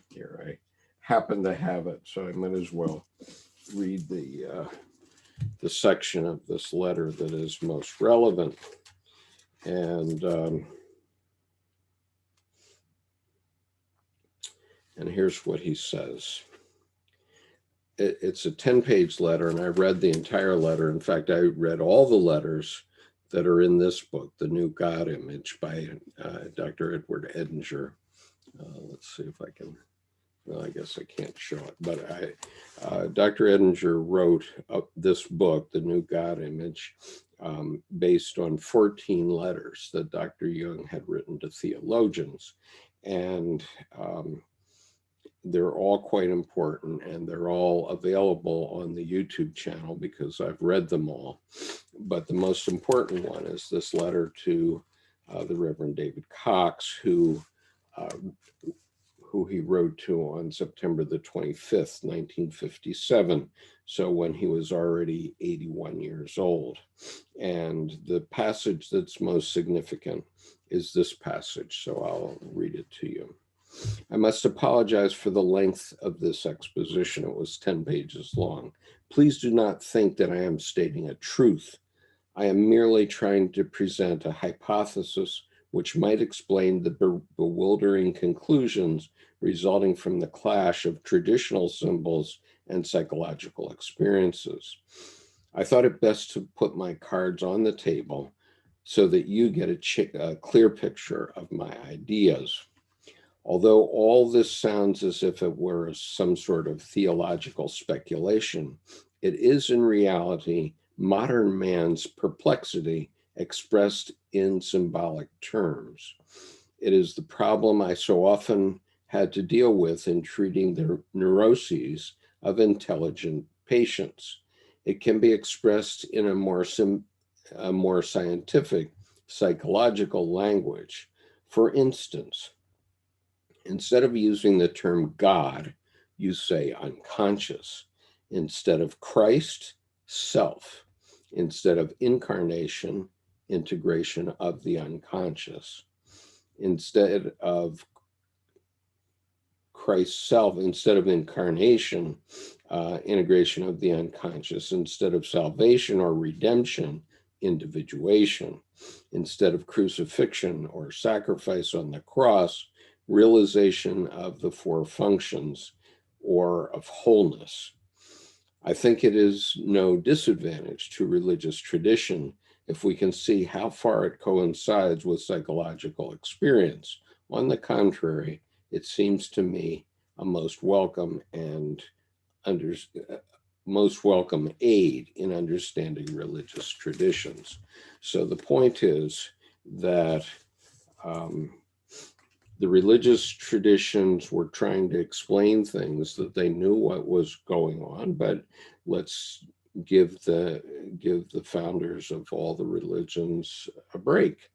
Here, I happen to have it, so I might as well read the section of this letter that is most relevant. And here's what he says. It's a 10-page letter, and I read the entire letter. In fact, I read all the letters that are in this book, The New God Image, by Dr. Edward Edinger. Let's see if I can, well, I guess I can't show it, but Dr. Edinger wrote this book, The New God Image, based on 14 letters that Dr. Jung had written to theologians. And they're all quite important, and they're all available on the YouTube channel because I've read them all. But the most important one is this letter to the Reverend David Cox, who he wrote to on September the 25th, 1957. So when he was already 81 years old. And the passage that's most significant is this passage. So I'll read it to you. I must apologize for the length of this exposition. It was 10 pages long. Please do not think that I am stating a truth. I am merely trying to present a hypothesis which might explain the bewildering conclusions resulting from the clash of traditional symbols and psychological experiences. I thought it best to put my cards on the table so that you get a clear picture of my ideas. Although all this sounds as if it were some sort of theological speculation, it is in reality modern man's perplexity expressed in symbolic terms. It is the problem I so often had to deal with in treating the neuroses of intelligent patients. It can be expressed in a more scientific, psychological language. For instance, instead of using the term God, you say unconscious. Instead of Christ, self. instead of incarnation, integration of the unconscious. Instead of Christ's self, instead of incarnation, integration of the unconscious. Instead of salvation or redemption, individuation. Instead of crucifixion or sacrifice on the cross, realization of the four functions or of wholeness. I think it is no disadvantage to religious tradition if we can see how far it coincides with psychological experience. On the contrary, it seems to me a most welcome most welcome aid in understanding religious traditions. So the point is that the religious traditions were trying to explain things that they knew what was going on, but let's give the founders of all the religions a break.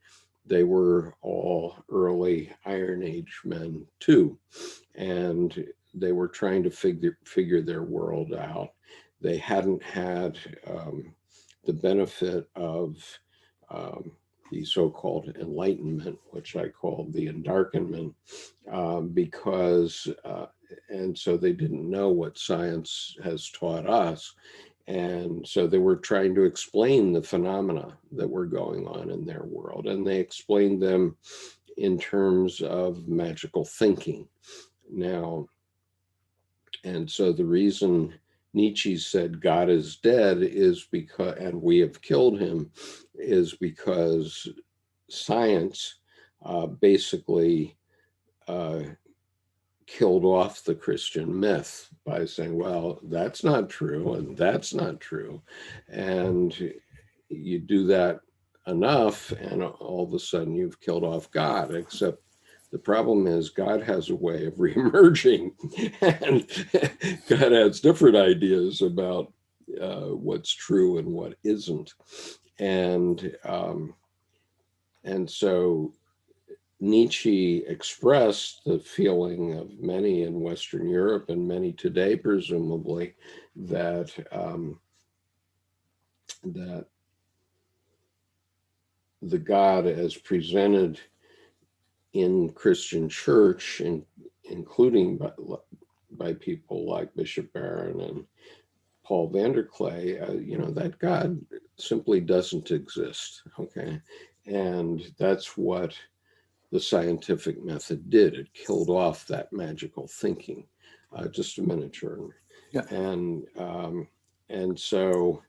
They were all early Iron Age men too, and they were trying to figure their world out. They hadn't had the benefit of the so-called enlightenment, which I call the endarkenment, and so they didn't know what science has taught us. And so they were trying to explain the phenomena that were going on in their world. And they explained them in terms of magical thinking. Now, and so the reason Nietzsche said God is dead is because, and we have killed him, is because science basically killed off the Christian myth by saying, well, that's not true and that's not true. And you do that enough and all of a sudden you've killed off God, except the problem is God has a way of reemerging, and God has different ideas about what's true and what isn't. And so Nietzsche expressed the feeling of many in Western Europe and many today, presumably, that that the God as presented in Christian church, including by people like Bishop Barron and Paul Vanderklay, that God simply doesn't exist, okay? And that's what the scientific method did. It killed off that magical thinking. Just a minute, Jordan. Yeah. And so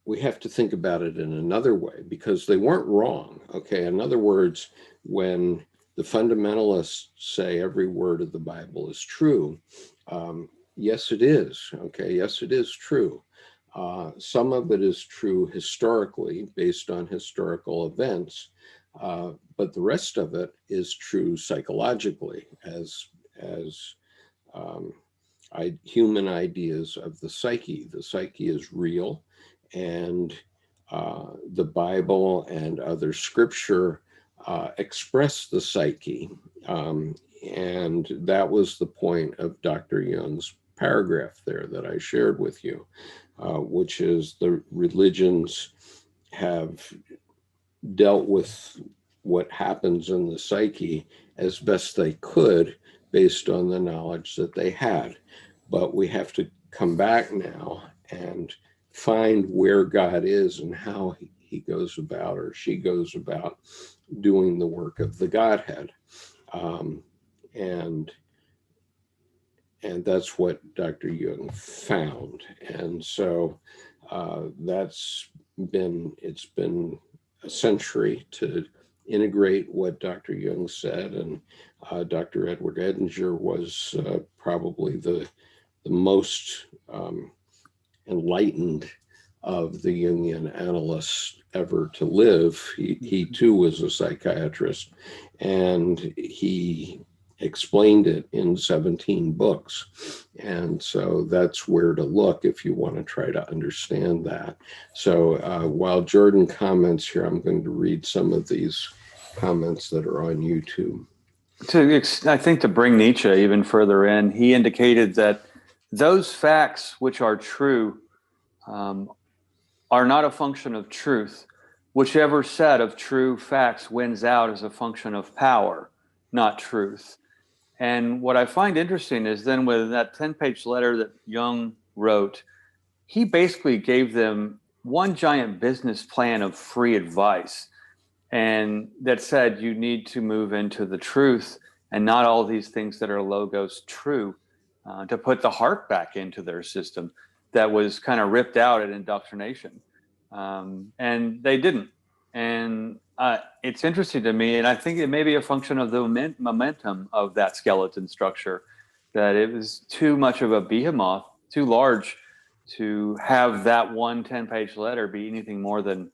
we have to think about it in another way, because they weren't wrong, okay? In other words, when the fundamentalists say every word of the Bible is true, yes, it is, okay? Yes, it is true. Some of it is true historically, based on historical events, but the rest of it is true psychologically, as human ideas of the psyche. The psyche is real, and the Bible and other scripture express the psyche. And that was the point of Dr. Jung's paragraph there that I shared with you, which is the religions have dealt with what happens in the psyche as best they could based on the knowledge that they had. But we have to come back now and find where God is and how he goes about, or she goes about, doing the work of the Godhead. And that's what Dr. Jung found. And so it's been a century to integrate what Dr. Jung said. And Dr. Edward Edinger was probably the most enlightened of the Jungian analysts ever to live. He too was a psychiatrist, and he explained it in 17 books. And so that's where to look if you want to try to understand that. So while Jordan comments here, I'm going to read some of these comments that are on YouTube. I think to bring Nietzsche even further in, he indicated that those facts which are true are not a function of truth. Whichever set of true facts wins out is a function of power, not truth. And what I find interesting is then with that 10-page letter that Jung wrote, he basically gave them one giant business plan of free advice, and that said you need to move into the truth and not all these things that are logos true, to put the heart back into their system that was kind of ripped out at indoctrination. And they didn't. And it's interesting to me, and I think it may be a function of the momentum of that skeleton structure, that it was too much of a behemoth, too large to have that one 10-page letter be anything more than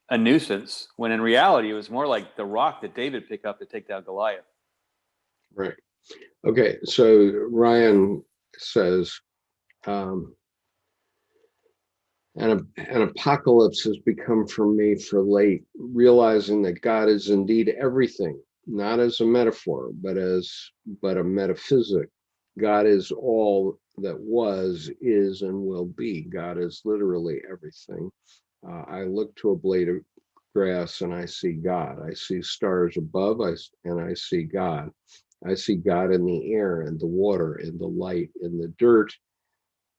a nuisance, when in reality it was more like the rock that David picked up to take down Goliath. Right. Okay. So Ryan says, an apocalypse has become for me for late, realizing that God is indeed everything, not as a metaphor, but a metaphysic. God is all that was, is, and will be. God is literally everything. I look to a blade of grass and I see God. I see stars above, and I see God. I see God in the air, and the water, in the light, in the dirt,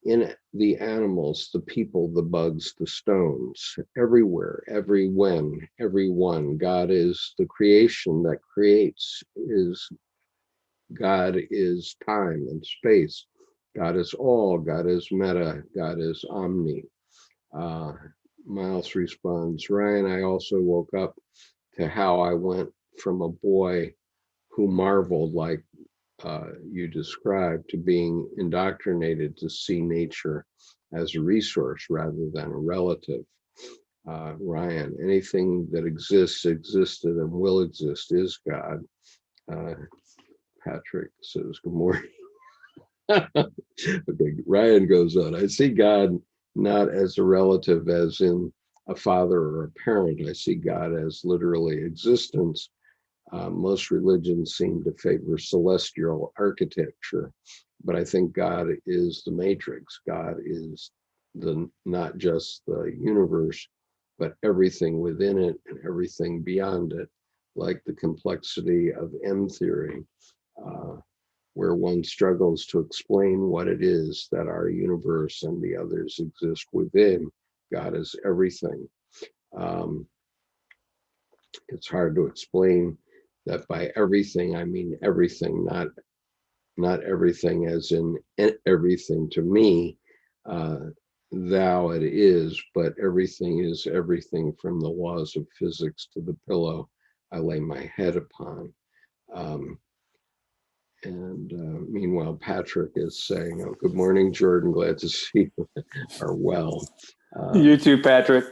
in the animals, the people, the bugs, the stones, everywhere, every when, everyone. God is the creation that creates. God is time and space. God is all. God is meta. God is omni. Miles responds, Ryan, I also woke up to how I went from a boy who marveled like you described, to being indoctrinated to see nature as a resource rather than a relative. Ryan, anything that exists, existed, and will exist is God. Patrick says, good morning. Okay, Ryan goes on. I see God not as a relative, as in a father or a parent. I see God as literally existence. Most religions seem to favor celestial architecture, but I think God is the matrix. God is not just the universe, but everything within it and everything beyond it, like the complexity of M theory, where one struggles to explain what it is that our universe and the others exist within. God is everything. It's hard to explain that by everything, I mean everything, not everything as in everything to me, thou it is, but everything is everything, from the laws of physics to the pillow I lay my head upon. Meanwhile, Patrick is saying, oh, good morning, Jordan. Glad to see you are well. You too, Patrick.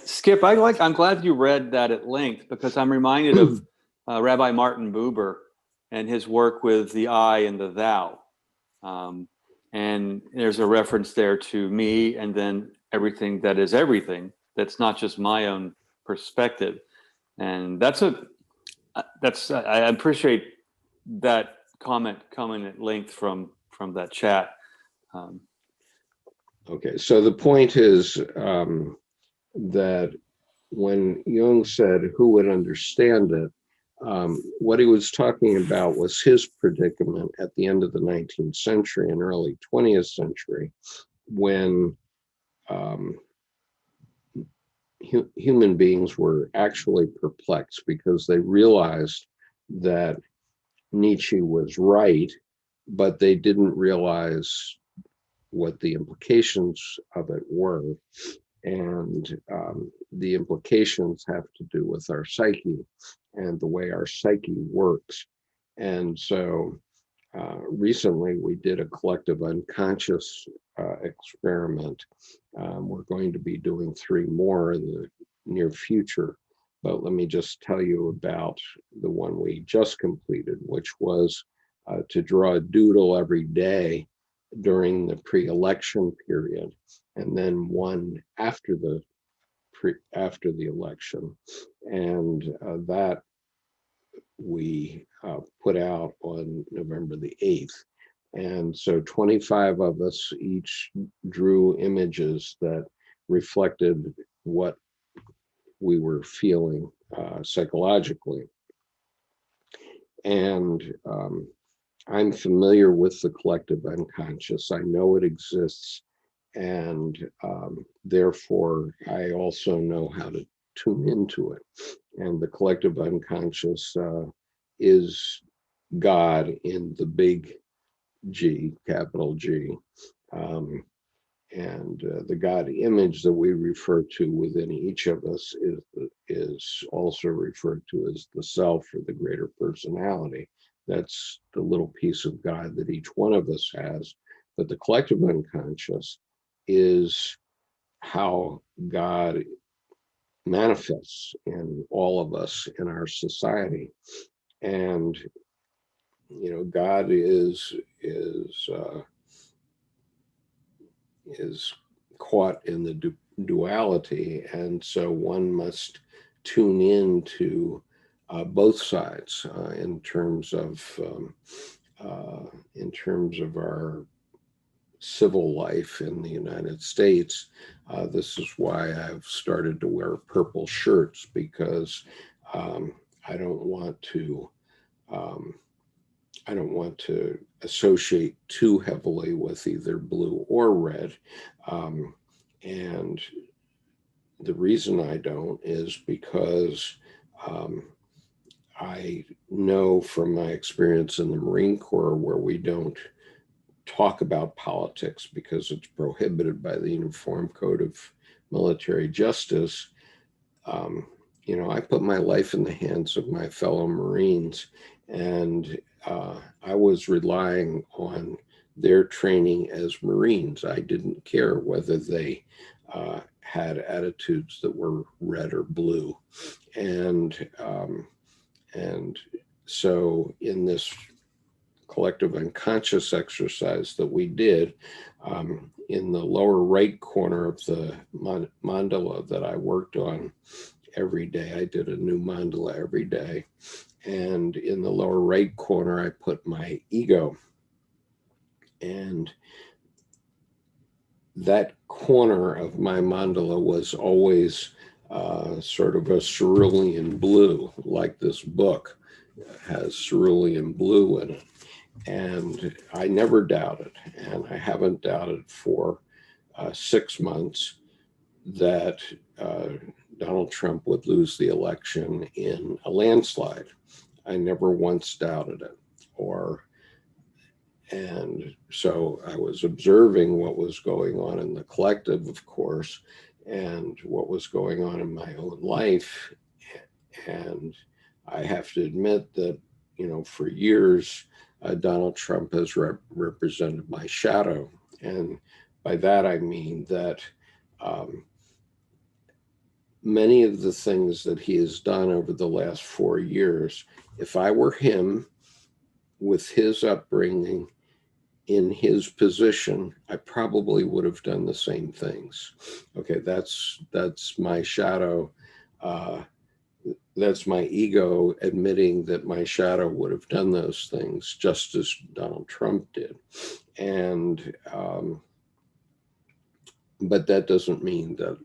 Skip, I'm glad you read that at length, because I'm reminded of Rabbi Martin Buber and his work with the I and the thou. And there's a reference there to me, and then everything that is everything. That's not just my own perspective. And I appreciate that comment coming at length from that chat. Okay, so the point is that when Jung said who would understand it, what he was talking about was his predicament at the end of the 19th century and early 20th century, when human beings were actually perplexed because they realized that Nietzsche was right, but they didn't realize what the implications of it were. And the implications have to do with our psyche and the way our psyche works. And so recently we did a collective unconscious experiment. We're going to be doing 3 more in the near future. But let me just tell you about the one we just completed, which was to draw a doodle every day during the pre-election period, and then one after the election, and that we put out on November the 8th. And so 25 of us each drew images that reflected what we were feeling psychologically. And I'm familiar with the collective unconscious. I know it exists. And therefore, I also know how to tune into it. And the collective unconscious is God in the big G, capital G. And the God image that we refer to within each of us is also referred to as the self or the greater personality. That's the little piece of God that each one of us has. But the collective unconscious is how God manifests in all of us in our society. And God is caught in the duality, and so one must tune in to both sides in terms of our civil life in the United States. This is why I've started to wear purple shirts, because I don't want to associate too heavily with either blue or red. And the reason I don't is because I know from my experience in the Marine Corps, where we don't talk about politics because it's prohibited by the Uniform Code of Military Justice. I put my life in the hands of my fellow Marines, and I was relying on their training as Marines. I didn't care whether they had attitudes that were red or blue. And so in this collective unconscious exercise that we did, in the lower right corner of the mandala that I worked on every day, I did a new mandala every day. And in the lower right corner, I put my ego. And that corner of my mandala was always sort of a cerulean blue, like this book has cerulean blue in it. And I never doubted, and I haven't doubted for 6 months, that Donald Trump would lose the election in a landslide. I never once doubted it. And so I was observing what was going on in the collective, of course, and what was going on in my own life. And I have to admit that, for years, Donald Trump has represented my shadow. And by that, I mean that many of the things that he has done over the last 4 years, if I were him with his upbringing in his position, I probably would have done the same things. Okay, that's my shadow. That's my ego admitting that my shadow would have done those things, just as Donald Trump did. And but that doesn't mean that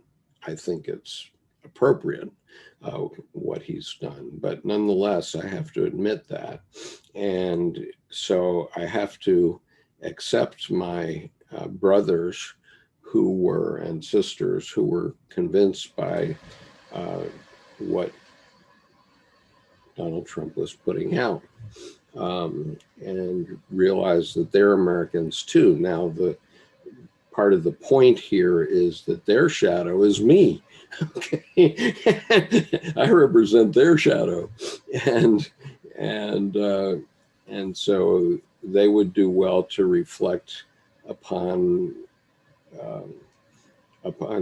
I think it's appropriate what he's done. But nonetheless, I have to admit that. And so I have to accept my brothers and sisters who were convinced by what Donald Trump was putting out, and realize that they're Americans too. Now, the part of the point here is that their shadow is me. Okay, I represent their shadow, and so they would do well to reflect upon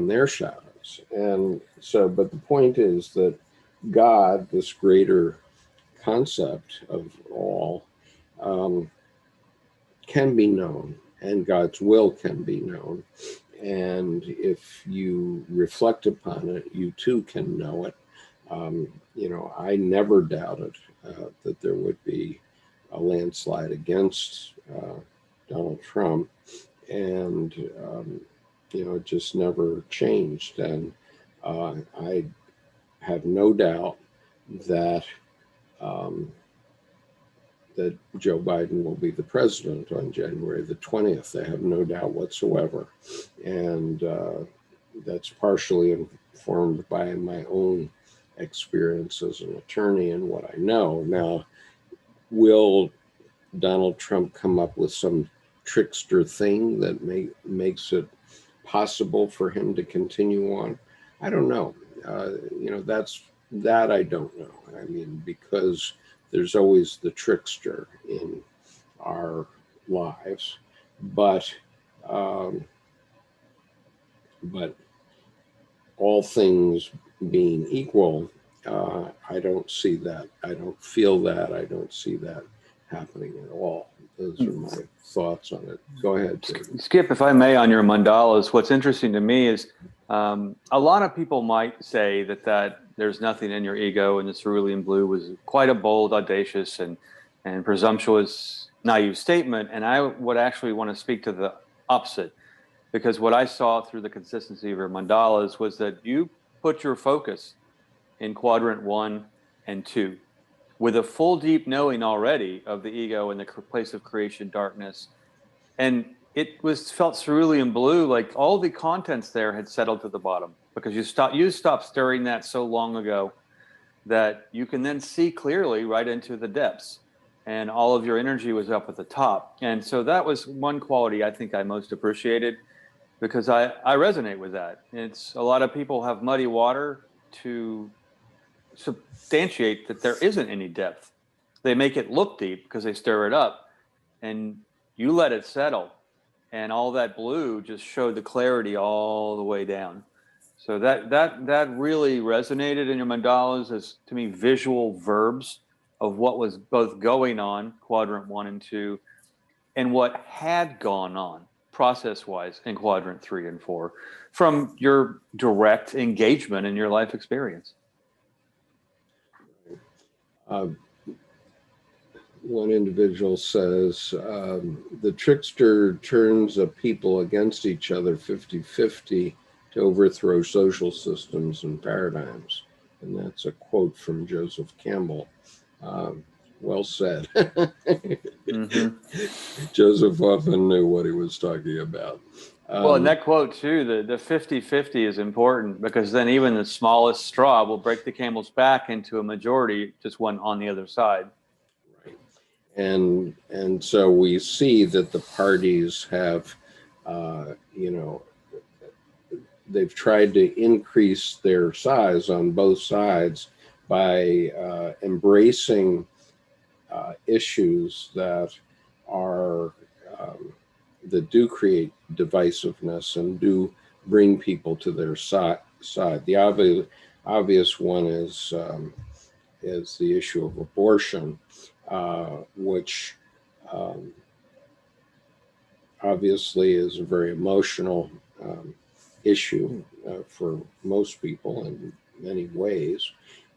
their shadows. And so, but the point is that God, this greater concept of all, can be known, and God's will can be known. And if you reflect upon it, you too can know it. I never doubted that there would be a landslide against Donald Trump, and it just never changed. And I have no doubt that that Joe Biden will be the president on January the 20th. I have no doubt whatsoever, and that's partially informed by my own experience as an attorney and what I know. Now, will Donald Trump come up with some trickster thing that makes it possible for him to continue on? I don't know. That I don't know. I mean, because there's always the trickster in our lives, but all things being equal, I don't see that. I don't feel that. I don't see that happening at all. Those are my thoughts on it. Go ahead, David. Skip, if I may, on your mandalas, what's interesting to me is a lot of people might say that there's nothing in your ego, and the cerulean blue was quite a bold, audacious, and presumptuous, naive statement. And I would actually want to speak to the opposite, because what I saw through the consistency of your mandalas was that you put your focus in quadrant 1 and 2 with a full deep knowing already of the ego and the place of creation, darkness. And it felt cerulean blue, like all the contents there had settled to the bottom, because you stopped stirring that so long ago that you can then see clearly right into the depths, and all of your energy was up at the top. And so that was one quality I think I most appreciated, because I resonate with that. It's a lot of people have muddy water to substantiate that there isn't any depth. They make it look deep because they stir it up, and you let it settle, and all that blue just showed the clarity all the way down. So that really resonated in your mandalas as, to me, visual verbs of what was both going on, quadrant 1 and 2, and what had gone on process-wise in quadrant 3 and 4 from your direct engagement in your life experience. One individual says, the trickster turns a people against each other 50-50 to overthrow social systems and paradigms. And that's a quote from Joseph Campbell. Well said. Mm-hmm. Joseph often knew what he was talking about. Well, in that quote too, the 50-50 is important, because then even the smallest straw will break the camel's back into a majority, just one on the other side. Right. And so we see that the parties have, they've tried to increase their size on both sides by embracing issues that are that do create divisiveness and do bring people to their side. The obvious one is the issue of abortion, which obviously is a very emotional issue for most people in many ways.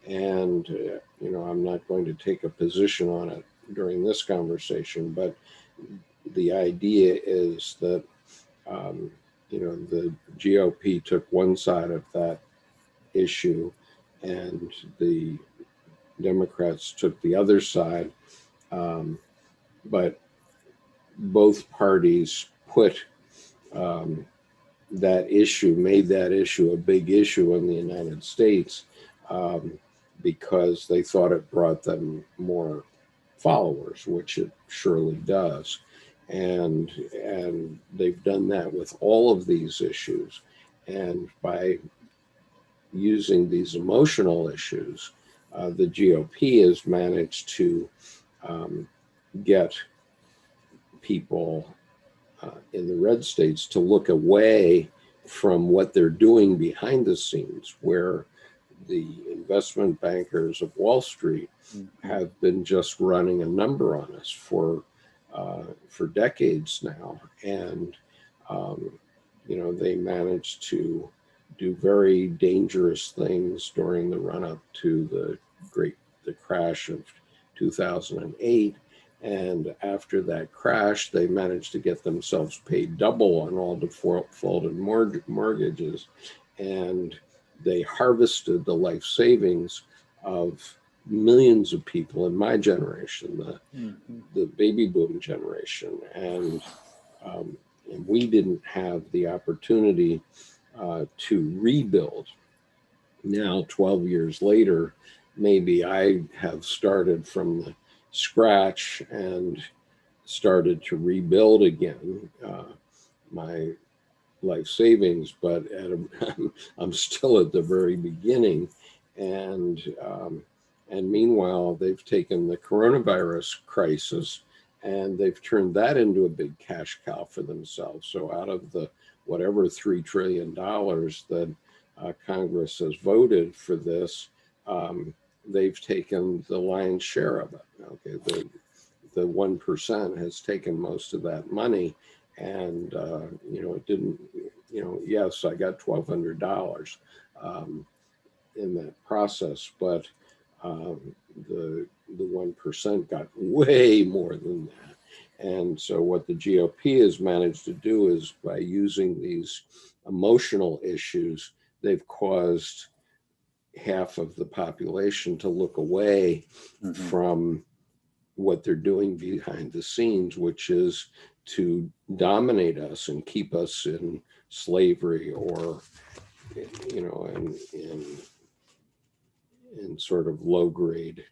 And, I'm not going to take a position on it during this conversation, but the idea is that, the GOP took one side of that issue and the Democrats took the other side. But both parties put made that issue a big issue in the United States because they thought it brought them more followers, which it surely does. And they've done that with all of these issues. And by using these emotional issues, the GOP has managed to get people in the red states to look away from what they're doing behind the scenes, where the investment bankers of Wall Street have been just running a number on us for decades now. And, they managed to do very dangerous things during the run-up to the crash of 2008. And after that crash, they managed to get themselves paid double on all defaulted mortgages. And they harvested the life savings of millions of people in my generation, the baby boom generation. And we didn't have the opportunity to rebuild. Now, 12 years later, maybe I have started from the scratch and started to rebuild again my life savings, but I'm still at the very beginning. And meanwhile, they've taken the coronavirus crisis and they've turned that into a big cash cow for themselves. So out of the whatever $3 trillion that Congress has voted for this, they've taken the lion's share of it. Okay, the 1% has taken most of that money, and it didn't. Yes, I got $1,200 in that process, but the 1% got way more than that. And so what the GOP has managed to do is, by using these emotional issues, they've caused half of the population to look away from what they're doing behind the scenes, which is to dominate us and keep us in slavery, or in sort of low grade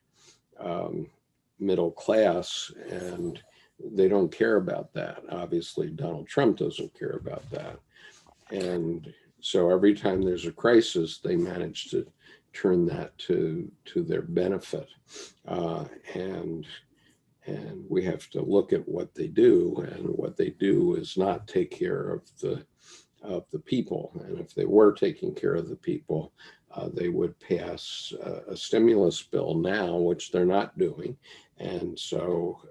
middle class. And they don't care about that. Obviously, Donald Trump doesn't care about that. And so every time there's a crisis, they manage to turn that to their benefit. And we have to look at what they do, and what they do is not take care of the people. And if they were taking care of the people, they would pass a stimulus bill now, which they're not doing. And so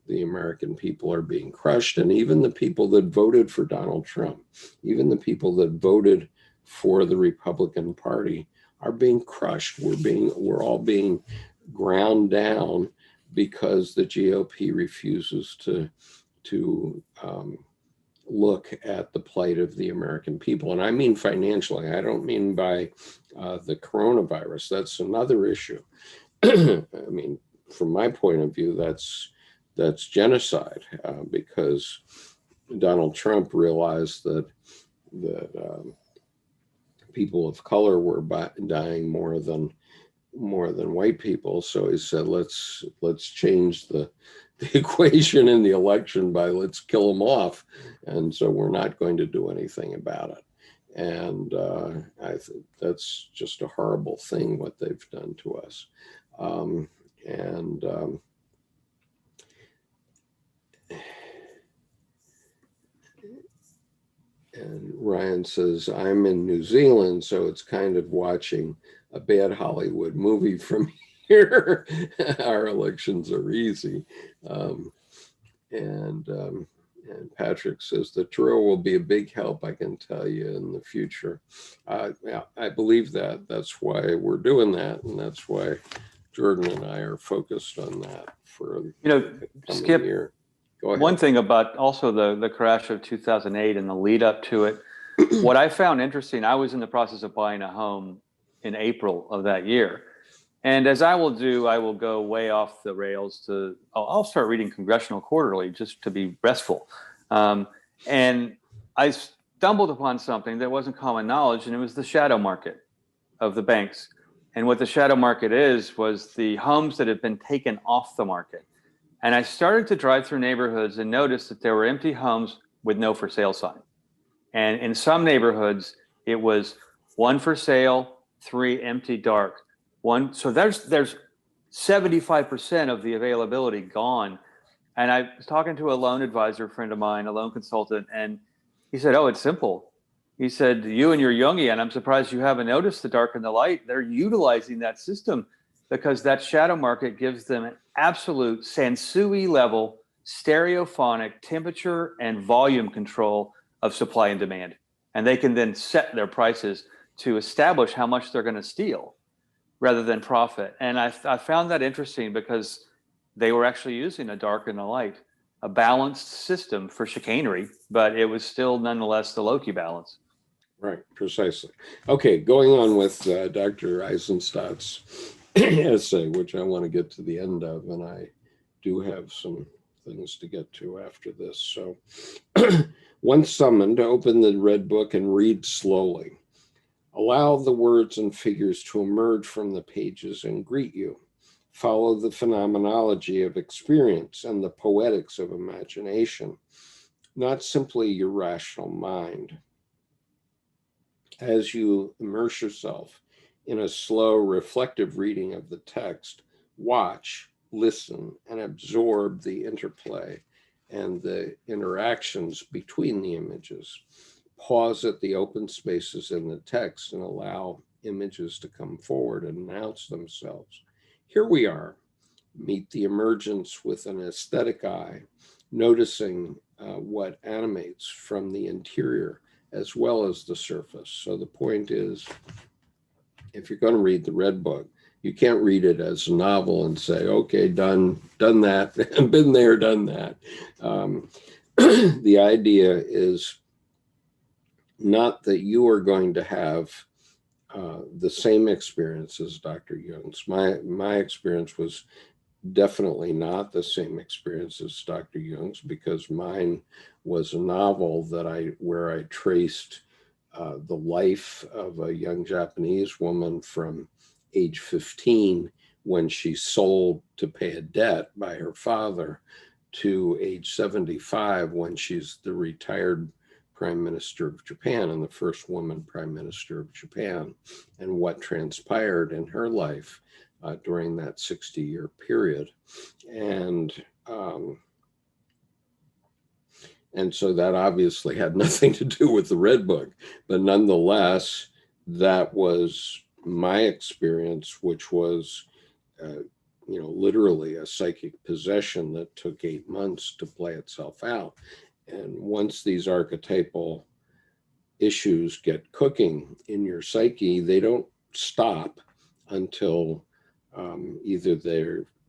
the American people are being crushed. And even the people that voted for Donald Trump, even the people that voted for the Republican Party, are being crushed. We're all being ground down because the GOP refuses to look at the plight of the American people. And I mean financially. I don't mean by the coronavirus. That's another issue. I mean, from my point of view, that's genocide, because Donald Trump realized that people of color were dying more than white people. So he said, let's change the equation in the election by let's kill them off. And so we're not going to do anything about it. And I think that's just a horrible thing, what they've done to us. And Ryan says, I'm in New Zealand, so it's kind of watching a bad Hollywood movie from here. Our elections are easy. And Patrick says, the Truro will be a big help, I can tell you, in the future. Yeah, I believe that. That's why we're doing that. And that's why Jordan and I are focused on that for the coming Skip, year. Go ahead. One thing about also the crash of 2008 and the lead up to it, what I found interesting, I was in the process of buying a home in April of that year. And as I will do, I will go way off the rails I'll start reading Congressional Quarterly just to be restful. And I stumbled upon something that wasn't common knowledge, and it was the shadow market of the banks. And what the shadow market was the homes that had been taken off the market. And I started to drive through neighborhoods and noticed that there were empty homes with no for sale sign. And in some neighborhoods, it was 1 for sale, 3 empty, dark. So there's 75% of the availability gone. And I was talking to a loan advisor friend of mine, a loan consultant, and he said, oh, it's simple. He said, you and your Jungian, I'm surprised you haven't noticed the dark and the light. They're utilizing that system because that shadow market gives them an absolute Sansui level stereophonic temperature and volume control of supply and demand. And they can then set their prices to establish how much they're going to steal rather than profit. And I found that interesting because they were actually using a dark and a light, a balanced system for chicanery, but it was still nonetheless the Loki balance. Right, precisely. Okay, going on with Dr. Eisenstat's essay, which I want to get to the end of, and I do have some things to get to after this. So, once summoned, open the red book and read slowly. Allow the words and figures to emerge from the pages and greet you. Follow the phenomenology of experience and the poetics of imagination, not simply your rational mind. As you immerse yourself in a slow, reflective reading of the text, watch, listen, and absorb the interplay and the interactions between the images. Pause at the open spaces in the text and allow images to come forward and announce themselves. Here we are. Meet the emergence with an aesthetic eye, noticing what animates from the interior as well as the surface. So the point is, if you're going to read the red book, you can't read it as a novel and say, okay, done that, been there, done that. The idea is not that you are going to have the same experience as Dr. Jung's. My experience was definitely not the same experience as Dr. Jung's, because mine was a novel where I traced the life of a young Japanese woman from age 15, when she sold to pay a debt by her father, to age 75, when she's the retired Prime Minister of Japan and the first woman Prime Minister of Japan, and what transpired in her life during that 60-year period. And so that obviously had nothing to do with the red book, but nonetheless, that was my experience, which was literally a psychic possession that took 8 months to play itself out. And once these archetypal issues get cooking in your psyche, they don't stop until either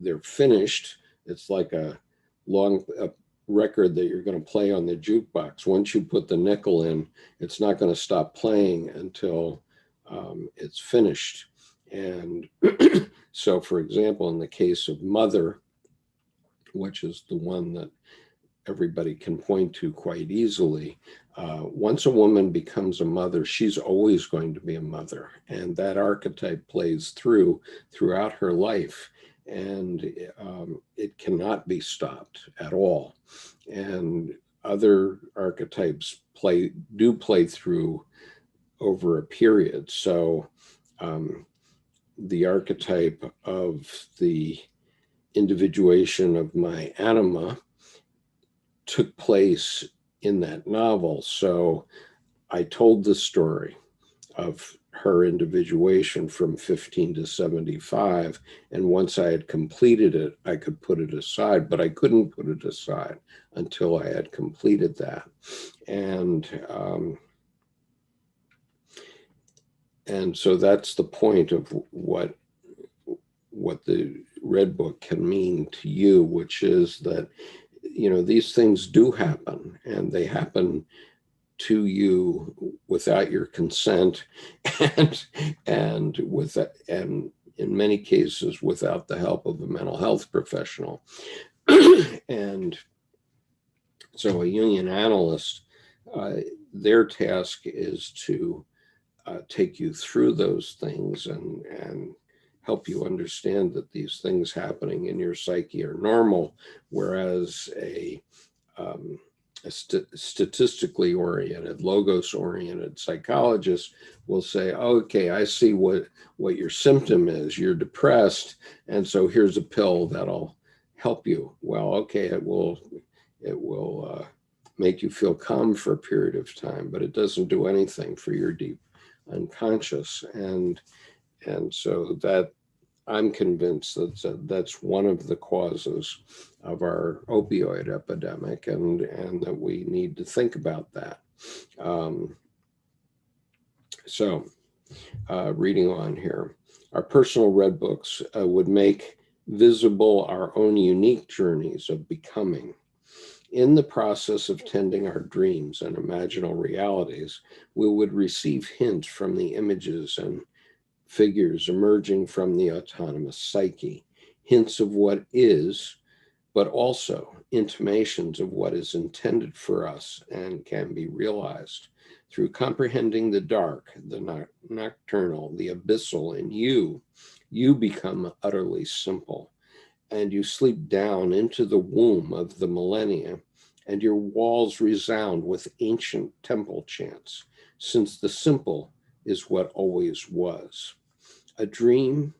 they're finished. It's like a record that you're going to play on the jukebox. Once you put the nickel in, it's not going to stop playing until it's finished. And so, for example, in the case of Mother, which is the one that everybody can point to quite easily, once a woman becomes a mother, she's always going to be a mother. And that archetype plays throughout her life. And it cannot be stopped at all. And other archetypes do play through over a period. So the archetype of the individuation of my anima took place in that novel. So I told the story of her individuation from 15 to 75. And once I had completed it, I could put it aside, but I couldn't put it aside until I had completed that. And so that's the point of what the red book can mean to you, which is that, these things do happen, and they happen to you without your consent, and in many cases without the help of a mental health professional. And so a Jungian analyst, their task is to take you through those things and help you understand that these things happening in your psyche are normal, whereas a statistically oriented, logos oriented psychologist will say, okay, I see what your symptom is. You're depressed, and so here's a pill that'll help you. Well, okay, it will make you feel calm for a period of time, but it doesn't do anything for your deep unconscious. And so that I'm convinced that's one of the causes of our opioid epidemic, and that we need to think about that. So reading on here, our personal red books would make visible our own unique journeys of becoming. In the process of tending our dreams and imaginal realities, we would receive hints from the images and figures emerging from the autonomous psyche, hints of what is, but also intimations of what is intended for us and can be realized. Through comprehending the dark, the nocturnal, the abyssal in you, you become utterly simple, and you sleep down into the womb of the millennia, and your walls resound with ancient temple chants, since the simple is what always was. A dream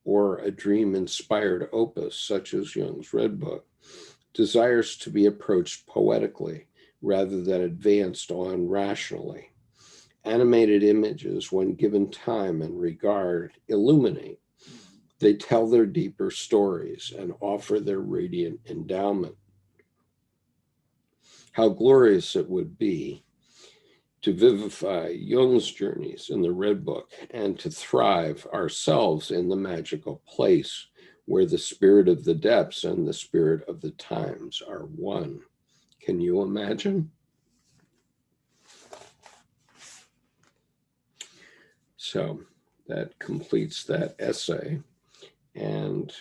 or a dream-inspired opus, such as Jung's Red Book, desires to be approached poetically rather than advanced on rationally. Animated images, when given time and regard, illuminate. They tell their deeper stories and offer their radiant endowment. How glorious it would be to vivify Jung's journeys in the Red Book and to thrive ourselves in the magical place where the spirit of the depths and the spirit of the times are one. Can you imagine? So that completes that essay. And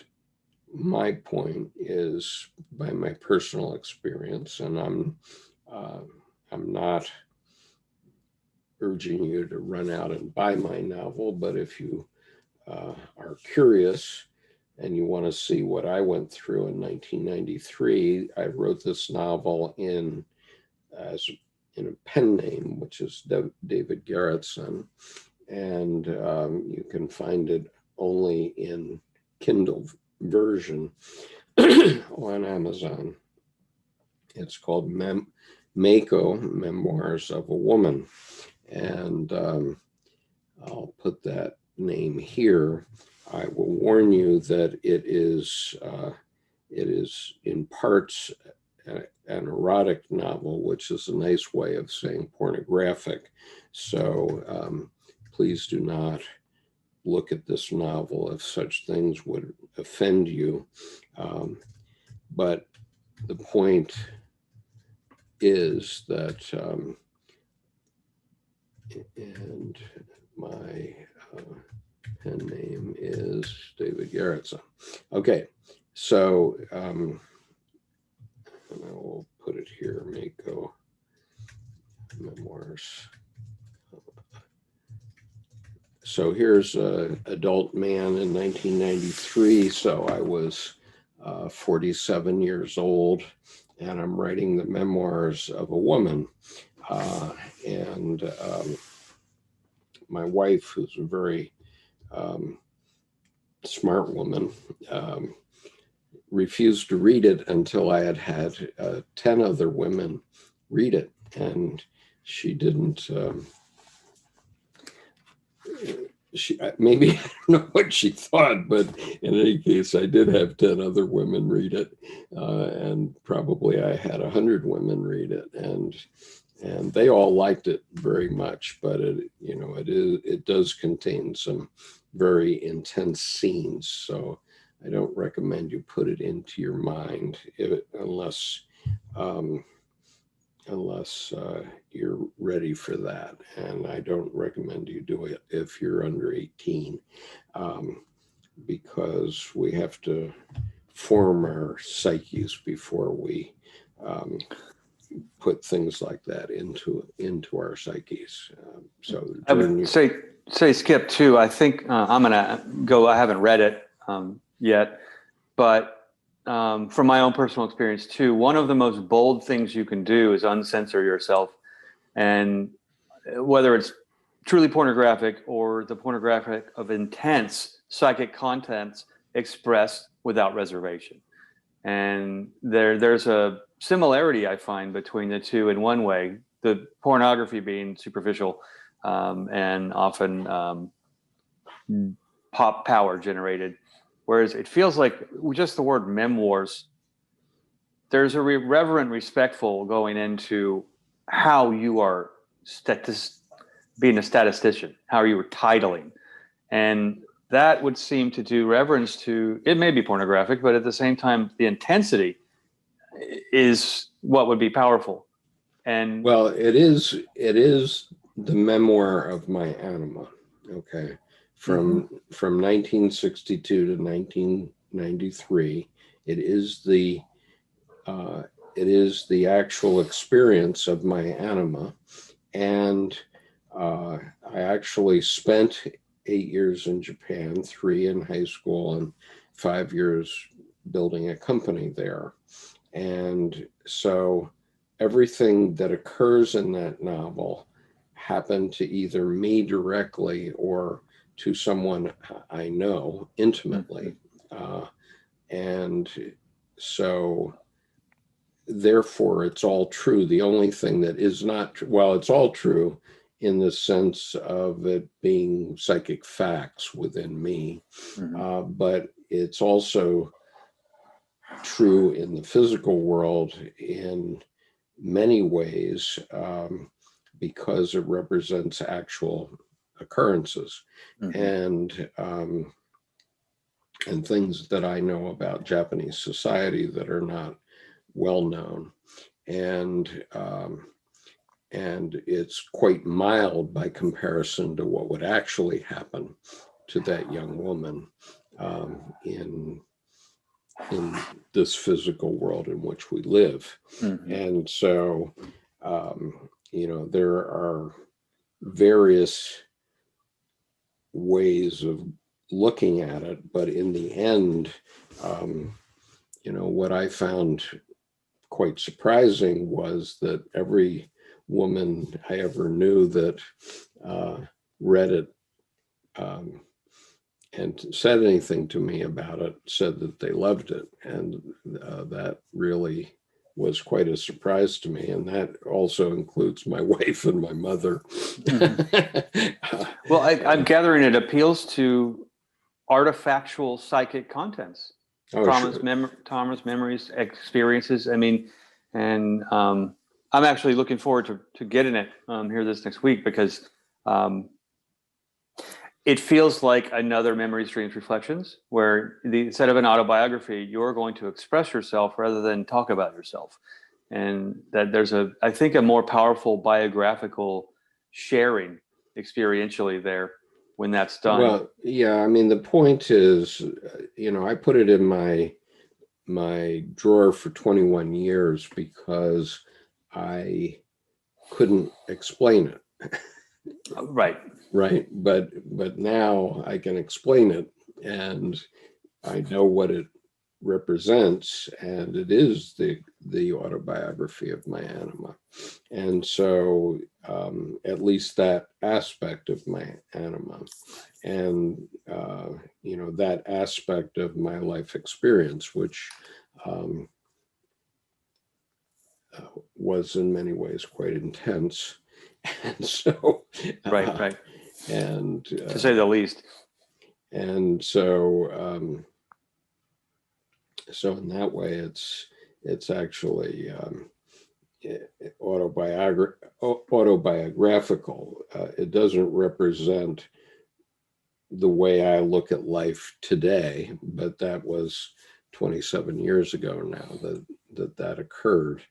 my point is, by my personal experience, and I'm not urging you to run out and buy my novel, but if you are curious and you want to see what I went through in 1993, I wrote this novel in a pen name, which is David Garrettson, and you can find it only in Kindle version on Amazon. It's called Mako, Memoirs of a Woman. And I'll put that name here. I will warn you that it is in parts an erotic novel, which is a nice way of saying pornographic. So please do not look at this novel if such things would offend you. But the point is that, and my pen name is David Garrettson. Okay, so, and I will put it here, Mako Memoirs. So here's an adult man in 1993. So I was 47 years old, and I'm writing the memoirs of a woman. And my wife, who's a very smart woman, refused to read it until I had 10 other women read it. And she didn't, maybe, I don't know what she thought, but in any case, I did have 10 other women read it. And probably I had 100 women read it. And they all liked it very much, but it does contain some very intense scenes. So I don't recommend you put it into your mind unless you're ready for that. And I don't recommend you do it if you're under 18, because we have to form our psyches before we put things like that into our psyches. So I would say Skip too. I think I'm gonna go. I haven't read it yet, but from my own personal experience too, one of the most bold things you can do is uncensor yourself, and whether it's truly pornographic or the pornographic of intense psychic contents expressed without reservation. And there's a similarity I find between the two in one way, the pornography being superficial and often pop power generated, whereas it feels like just the word memoirs, there's a reverent respectful going into how you are being a statistician, how you are titling. And that would seem to do reverence to, it may be pornographic, but at the same time, the intensity is what would be powerful. And well, it is the memoir of my anima. Okay. From 1962 to 1993, it is the actual experience of my anima. And I actually spent 8 years in Japan, 3 in high school, and 5 years building a company there. And so everything that occurs in that novel happened to either me directly or to someone I know intimately. And so therefore it's all true. The only thing that is not true, well, it's all true in the sense of it being psychic facts within me, but it's also true in the physical world in many ways, because it represents actual occurrences and things that I know about Japanese society that are not well known, and it's quite mild by comparison to what would actually happen to that young woman in this physical world in which we live. And so, there are various ways of looking at it, but in the end, what I found quite surprising was that every woman I ever knew that read it and said anything to me about it said that they loved it. And that really was quite a surprise to me. And that also includes my wife and my mother. Well, I'm gathering it appeals to artifactual psychic contents. Traumas, memories, experiences. I mean, and I'm actually looking forward to getting it here this next week, because it feels like another Memories, Dreams, Reflections, where instead of an autobiography, you're going to express yourself rather than talk about yourself. And that there's I think a more powerful biographical sharing experientially there when that's done. Well, yeah, I mean, the point is, I put it in my drawer for 21 years because I couldn't explain it. Right. But now I can explain it, and I know what it represents, and it is the autobiography of my anima. And so at least that aspect of my anima and that aspect of my life experience, which was in many ways quite intense. And so right. And to say the least. And so so in that way it's actually autobiographical. It doesn't represent the way I look at life today, but that was 27 years ago now that occurred.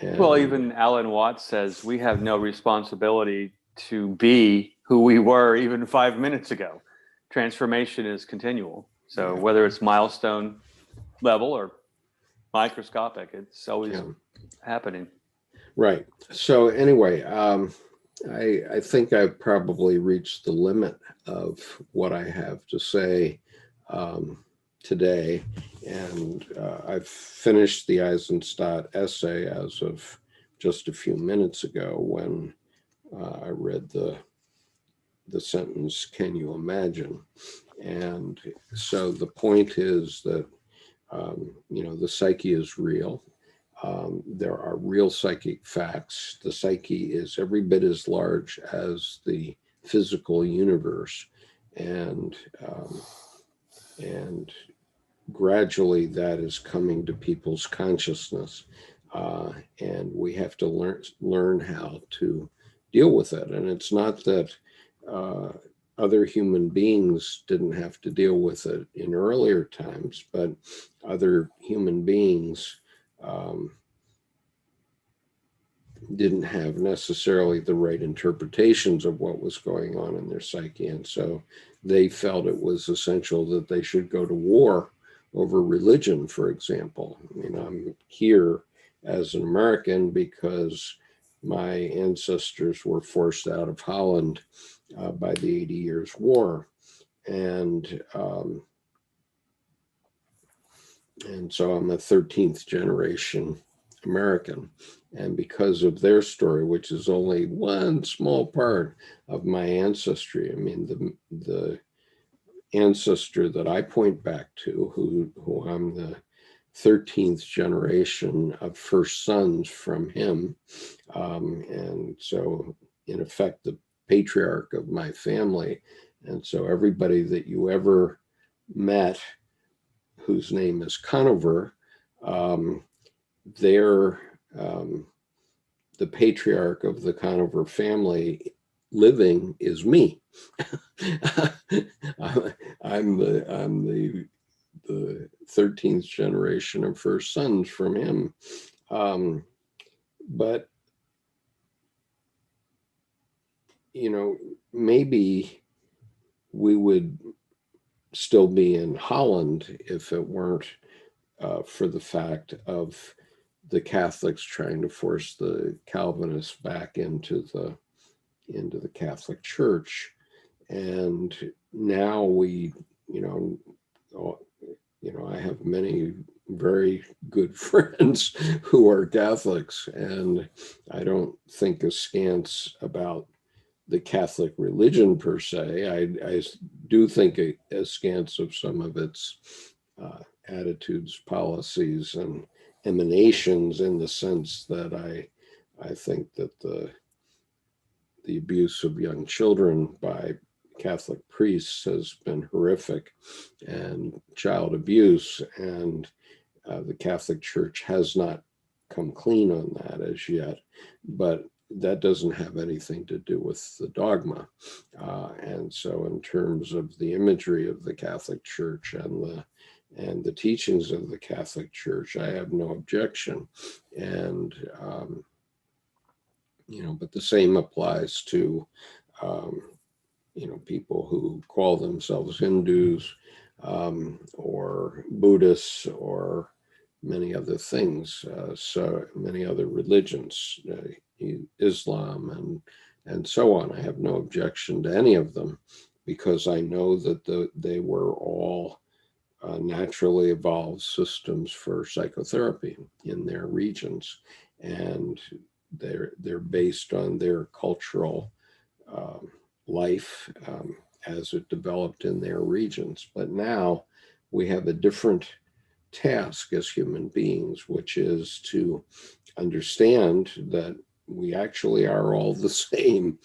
And, well, even Alan Watts says we have no responsibility to be who we were even 5 minutes ago. Transformation is continual. So whether it's milestone level or microscopic, it's always happening. Right. So anyway, I think I've probably reached the limit of what I have to say today. And I've finished the Aizenstat essay as of just a few minutes ago when I read the sentence, "Can you imagine?" And so the point is that, the psyche is real. There are real psychic facts. The psyche is every bit as large as the physical universe. And gradually that is coming to people's consciousness. And we have to learn how to deal with it. And it's not that other human beings didn't have to deal with it in earlier times, but other human beings didn't have necessarily the right interpretations of what was going on in their psyche. And so they felt it was essential that they should go to war over religion, for example. I mean, I'm here as an American because my ancestors were forced out of Holland by the 80 Years' War. And so I'm a 13th generation American. And because of their story, which is only one small part of my ancestry, I mean, the ancestor that I point back to, who I'm the 13th generation of first sons from him. And so, in effect, the patriarch of my family. And so, everybody that you ever met whose name is Conover, they're the patriarch of the Conover family living is me. I'm the 13th generation of first sons from him. But, you know, maybe we would still be in Holland if it weren't for the fact of the Catholics trying to force the Calvinists back into the Catholic Church. And now we, I have many very good friends who are Catholics, and I don't think askance about the Catholic religion per se. I do think askance of some of its attitudes, policies, and emanations, in the sense that I think that the abuse of young children by Catholic priests has been horrific, and child abuse, and the Catholic Church has not come clean on that as yet, but that doesn't have anything to do with the dogma. And so in terms of the imagery of the Catholic Church and the teachings of the Catholic Church, I have no objection. And, but the same applies to, people who call themselves Hindus or Buddhists or many other things, so many other religions, Islam and so on. I have no objection to any of them, because I know that they were all naturally evolved systems for psychotherapy in their regions, and they're based on their cultural life as it developed in their regions. But now we have a different task as human beings, which is to understand that we actually are all the same.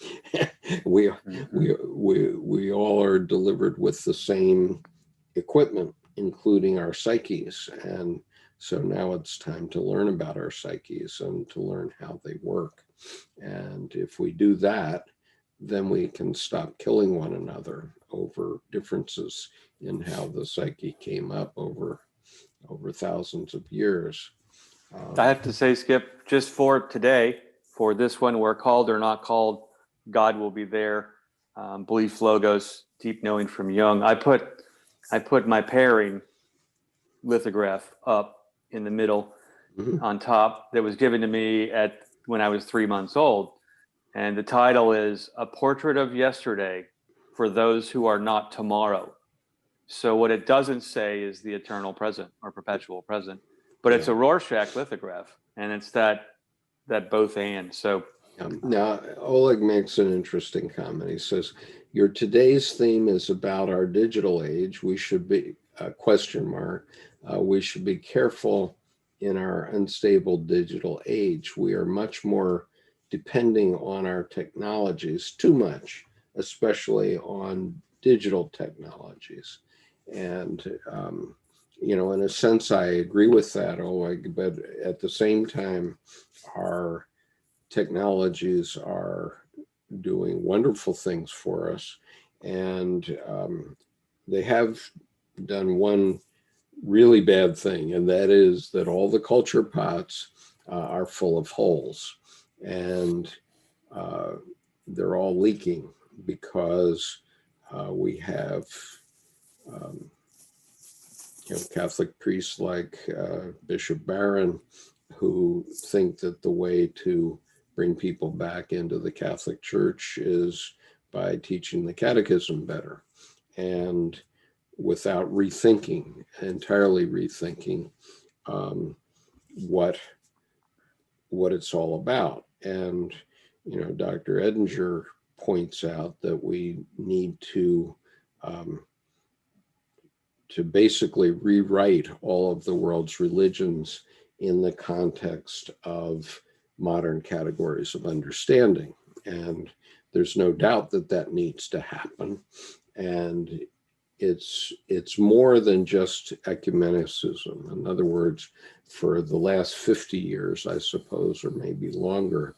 we all are delivered with the same equipment, including our psyches. And so now it's time to learn about our psyches and to learn how they work. And if we do that, then we can stop killing one another over differences in how the psyche came up over thousands of years. I have to say, Skip, just for today, for this one, we're called or not called, God will be there. Belief, logos, deep knowing from Jung. I put my pairing lithograph up in the middle, on top, that was given to me when I was 3 months old. And the title is A Portrait of Yesterday for Those Who Are Not Tomorrow. So what it doesn't say is the eternal present or perpetual present, but it's a Rorschach lithograph, and it's that both and. So now Oleg makes an interesting comment. He says, "Your today's theme is about our digital age. We should be we should be careful in our unstable digital age. We are much more depending on our technologies, too much, especially on digital technologies." And, in a sense, I agree with that, Oleg, but at the same time, our technologies are doing wonderful things for us. And they have done one really bad thing, and that is that all the culture pots are full of holes, and they're all leaking because we have Catholic priests like Bishop Barron, who think that the way to bring people back into the Catholic Church is by teaching the catechism better, and without entirely rethinking what it's all about. And Dr. Edinger points out that we need to basically rewrite all of the world's religions in the context of modern categories of understanding. And there's no doubt that that needs to happen. And it's more than just ecumenicism. In other words, for the last 50 years, I suppose, or maybe longer,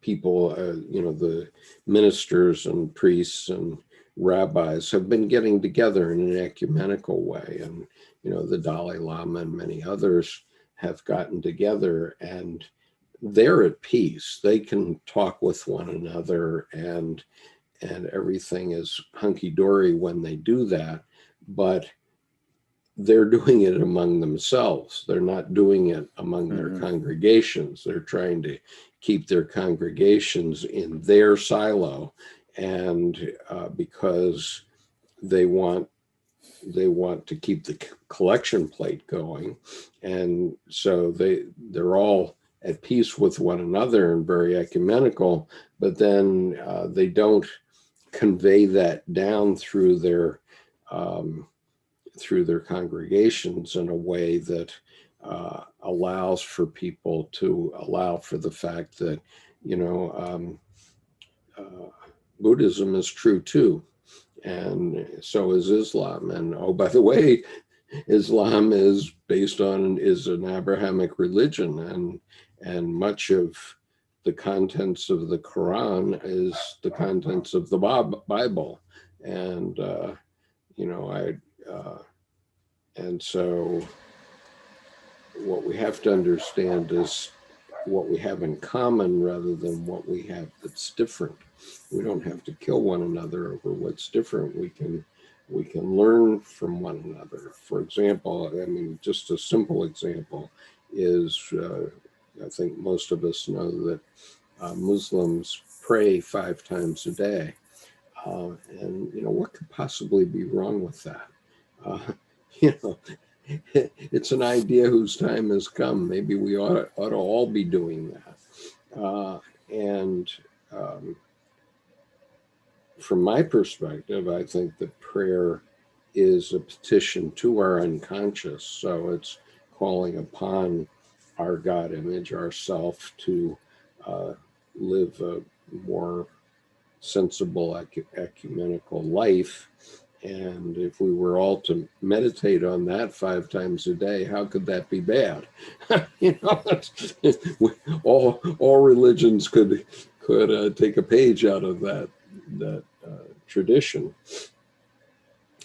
people, the ministers and priests and rabbis have been getting together in an ecumenical way. And, the Dalai Lama and many others have gotten together, and they're at peace. They can talk with one another, and everything is hunky-dory when they do that, but they're doing it among themselves. They're not doing it among their congregations. They're trying to keep their congregations in their silo, and because they want to keep the collection plate going, and so they're all at peace with one another and very ecumenical, but then they don't convey that down through their congregations in a way that allows for people to allow for the fact that Buddhism is true too, and so is Islam. And oh, by the way, Islam is an Abrahamic religion, and much of the contents of the Quran is the contents of the Bible, and and so what we have to understand is what we have in common rather than what we have that's different. We don't have to kill one another over what's different. We can learn from one another. For example, just a simple example is, I think most of us know that Muslims pray 5 times a day. And what could possibly be wrong with that? It's an idea whose time has come. Maybe we ought to all be doing that. And from my perspective, I think that prayer is a petition to our unconscious. So it's calling upon our God image, ourself, to live a more sensible, ecumenical life. And if we were all to meditate on that 5 times a day, how could that be bad? All religions could take a page out of that tradition.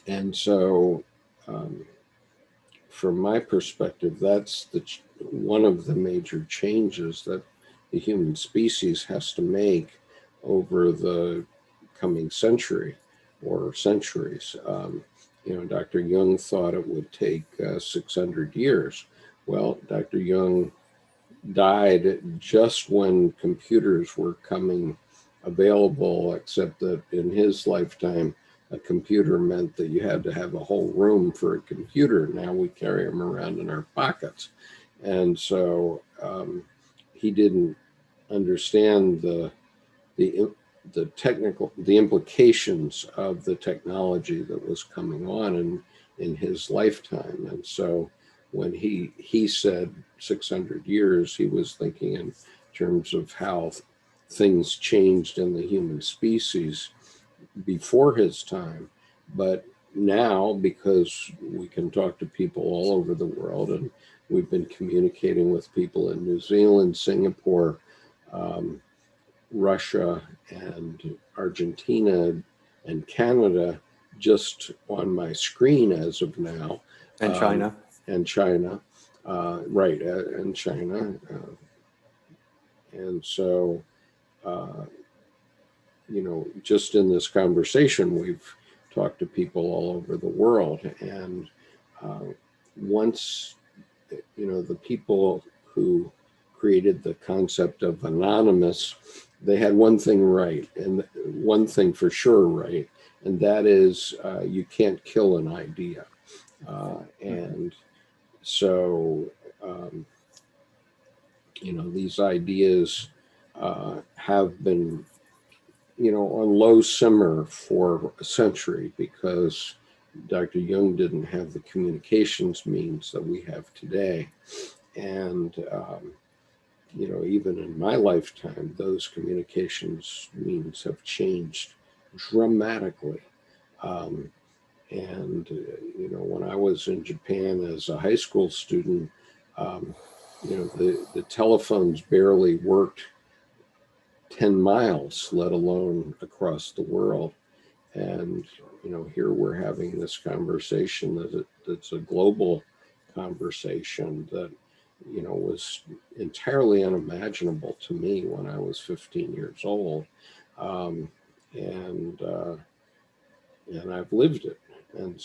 And so, from my perspective, that's one of the major changes that the human species has to make over the coming century or centuries. Dr. Jung thought it would take 600 years. Well, Dr. Jung died just when computers were coming available, except that in his lifetime, a computer meant that you had to have a whole room for a computer. Now we carry them around in our pockets. And so he didn't understand the implications of the technology that was coming on in his lifetime. And so when he said 600 years, he was thinking in terms of how things changed in the human species before his time. But now, because we can talk to people all over the world, and we've been communicating with people in New Zealand, Singapore, Russia and Argentina and Canada just on my screen as of now. And China. And China, right, and China. And so, just in this conversation, we've talked to people all over the world. And once, the people who created the concept of anonymous, they had one thing right, and one thing for sure right, and that is you can't kill an idea. And so, these ideas have been, on low simmer for a century because Dr. Jung didn't have the communications means that we have today. And, even in my lifetime, those communications means have changed dramatically. When I was in Japan as a high school student, the telephones barely worked 10 miles, let alone across the world. And, here we're having this conversation that's a global conversation that, was entirely unimaginable to me when I was 15 years old. And I've lived it. And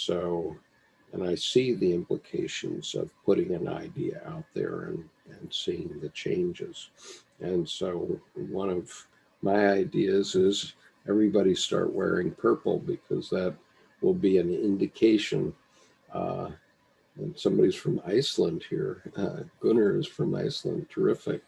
I see the implications of putting an idea out there and seeing the changes. And so one of my ideas is everybody start wearing purple, because that will be an indication. And somebody's from Iceland here. Gunnar is from Iceland. Terrific.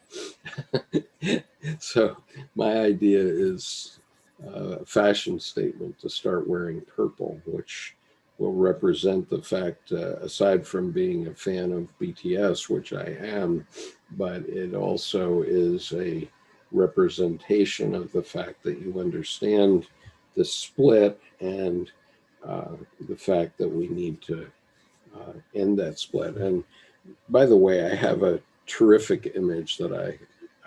So my idea is a fashion statement to start wearing purple, which will represent the fact, aside from being a fan of BTS, which I am, but it also is a representation of the fact that you understand the split and the fact that we need to end that split. And by the way, I have a terrific image that I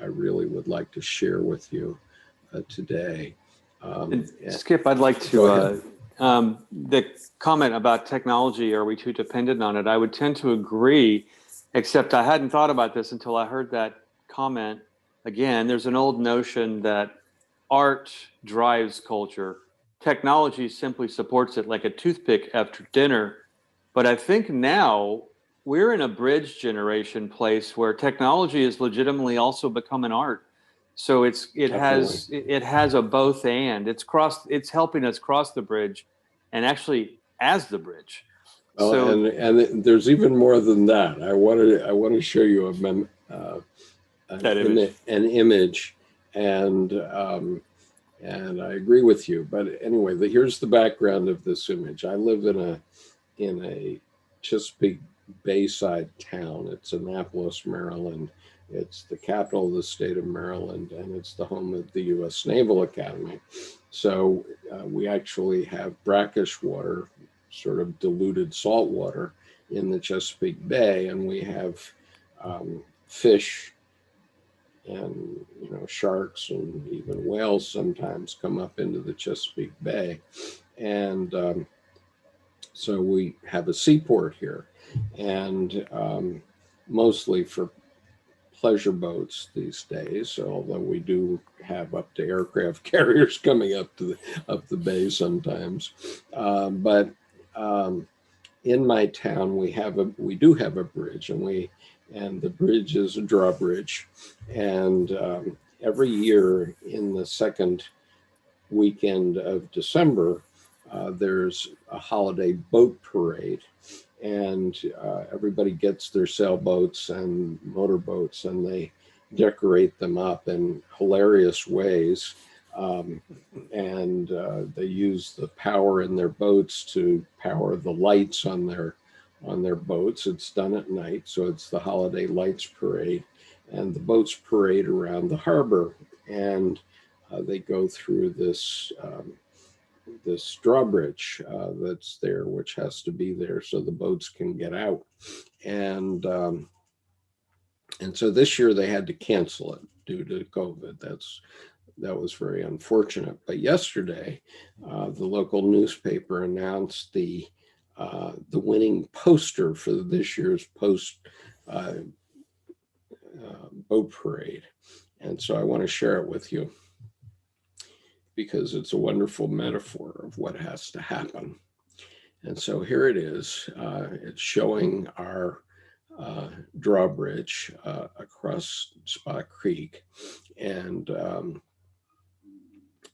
really would like to share with you today. Skip, I'd like to, the comment about technology, are we too dependent on it? I would tend to agree, except I hadn't thought about this until I heard that comment. Again, there's an old notion that art drives culture. Technology simply supports it, like a toothpick after dinner. But I think now we're in a bridge generation place where technology is legitimately also become an art. So it has a both and. It's helping us cross the bridge, and actually as the bridge. So, and there's even more than that. I want to show you an image, and I agree with you. But anyway, here's the background of this image. I live in a Chesapeake Bayside town. It's Annapolis, Maryland. It's the capital of the state of Maryland, and it's the home of the U.S. Naval Academy. So we actually have brackish water, sort of diluted salt water in the Chesapeake Bay, and we have fish and sharks and even whales sometimes come up into the Chesapeake Bay. And so we have a seaport here, and mostly for pleasure boats these days, although we do have up to aircraft carriers coming up the bay sometimes. But in my town, we do have a bridge, and the bridge is a drawbridge. And every year in the second weekend of December, there's a holiday boat parade, and everybody gets their sailboats and motorboats, and they decorate them up in hilarious ways. And they use the power in their boats to power the lights on their boats. It's done at night, so it's the holiday lights parade, and the boats parade around the harbor, and they go through this drawbridge that's there, which has to be there so the boats can get out. And so this year they had to cancel it due to COVID. That's that was very unfortunate. But yesterday, the local newspaper announced the winning poster for this year's boat parade. And so I want to share it with you because it's a wonderful metaphor of what has to happen. And so here it is. It's showing our drawbridge across Spa Creek. And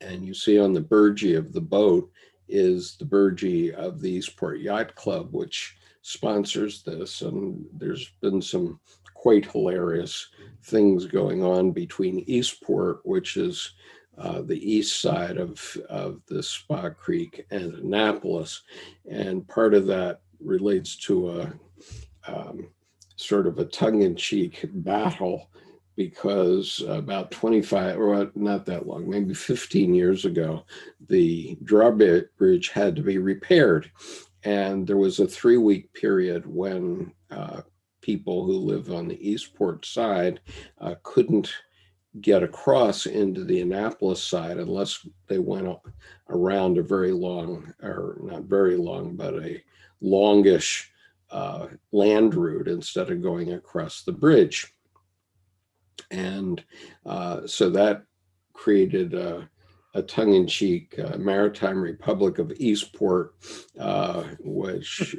you see on the burgee of the boat is the burgee of the Eastport Yacht Club, which sponsors this. And there's been some quite hilarious things going on between Eastport, which is the east side of the Spa Creek, and Annapolis. And part of that relates to a sort of a tongue-in-cheek battle, because about 25, or not that long, maybe 15 years ago, the drawbridge had to be repaired. And there was a 3-week period when people who live on the Eastport side couldn't get across into the Annapolis side unless they went around a very long, or not very long, but a longish land route instead of going across the bridge. And so that created a tongue-in-cheek maritime republic of Eastport, which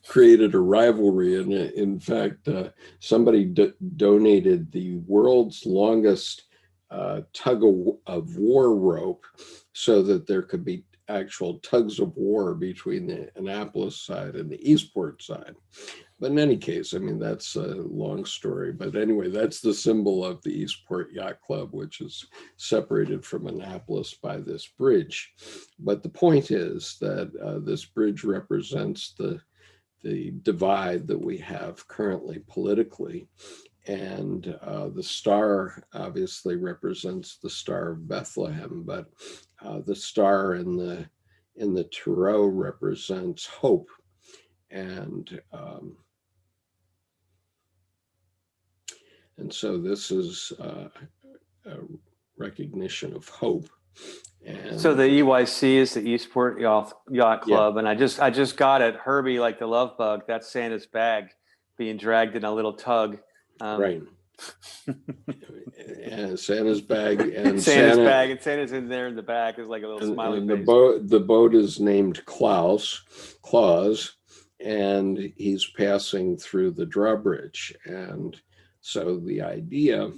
created a rivalry. And in fact, somebody donated the world's longest tug-of-war rope so that there could be actual tugs of war between the Annapolis side and the Eastport side. But in any case, I mean, that's a long story. But anyway, that's the symbol of the Eastport Yacht Club, which is separated from Annapolis by this bridge. But the point is that this bridge represents the divide that we have currently politically. And the star obviously represents the Star of Bethlehem, but the star in the tarot represents hope. And so this is a recognition of hope. And so the EYC is the Eastport Yacht Club, yeah. And I just got it. Herbie, like the love bug, that's Santa's bag being dragged in a little tug. Right. And Santa's bag, and Santa's in there in the back is like a little smiling face. The boat is named Claus, and he's passing through the drawbridge. And so the idea,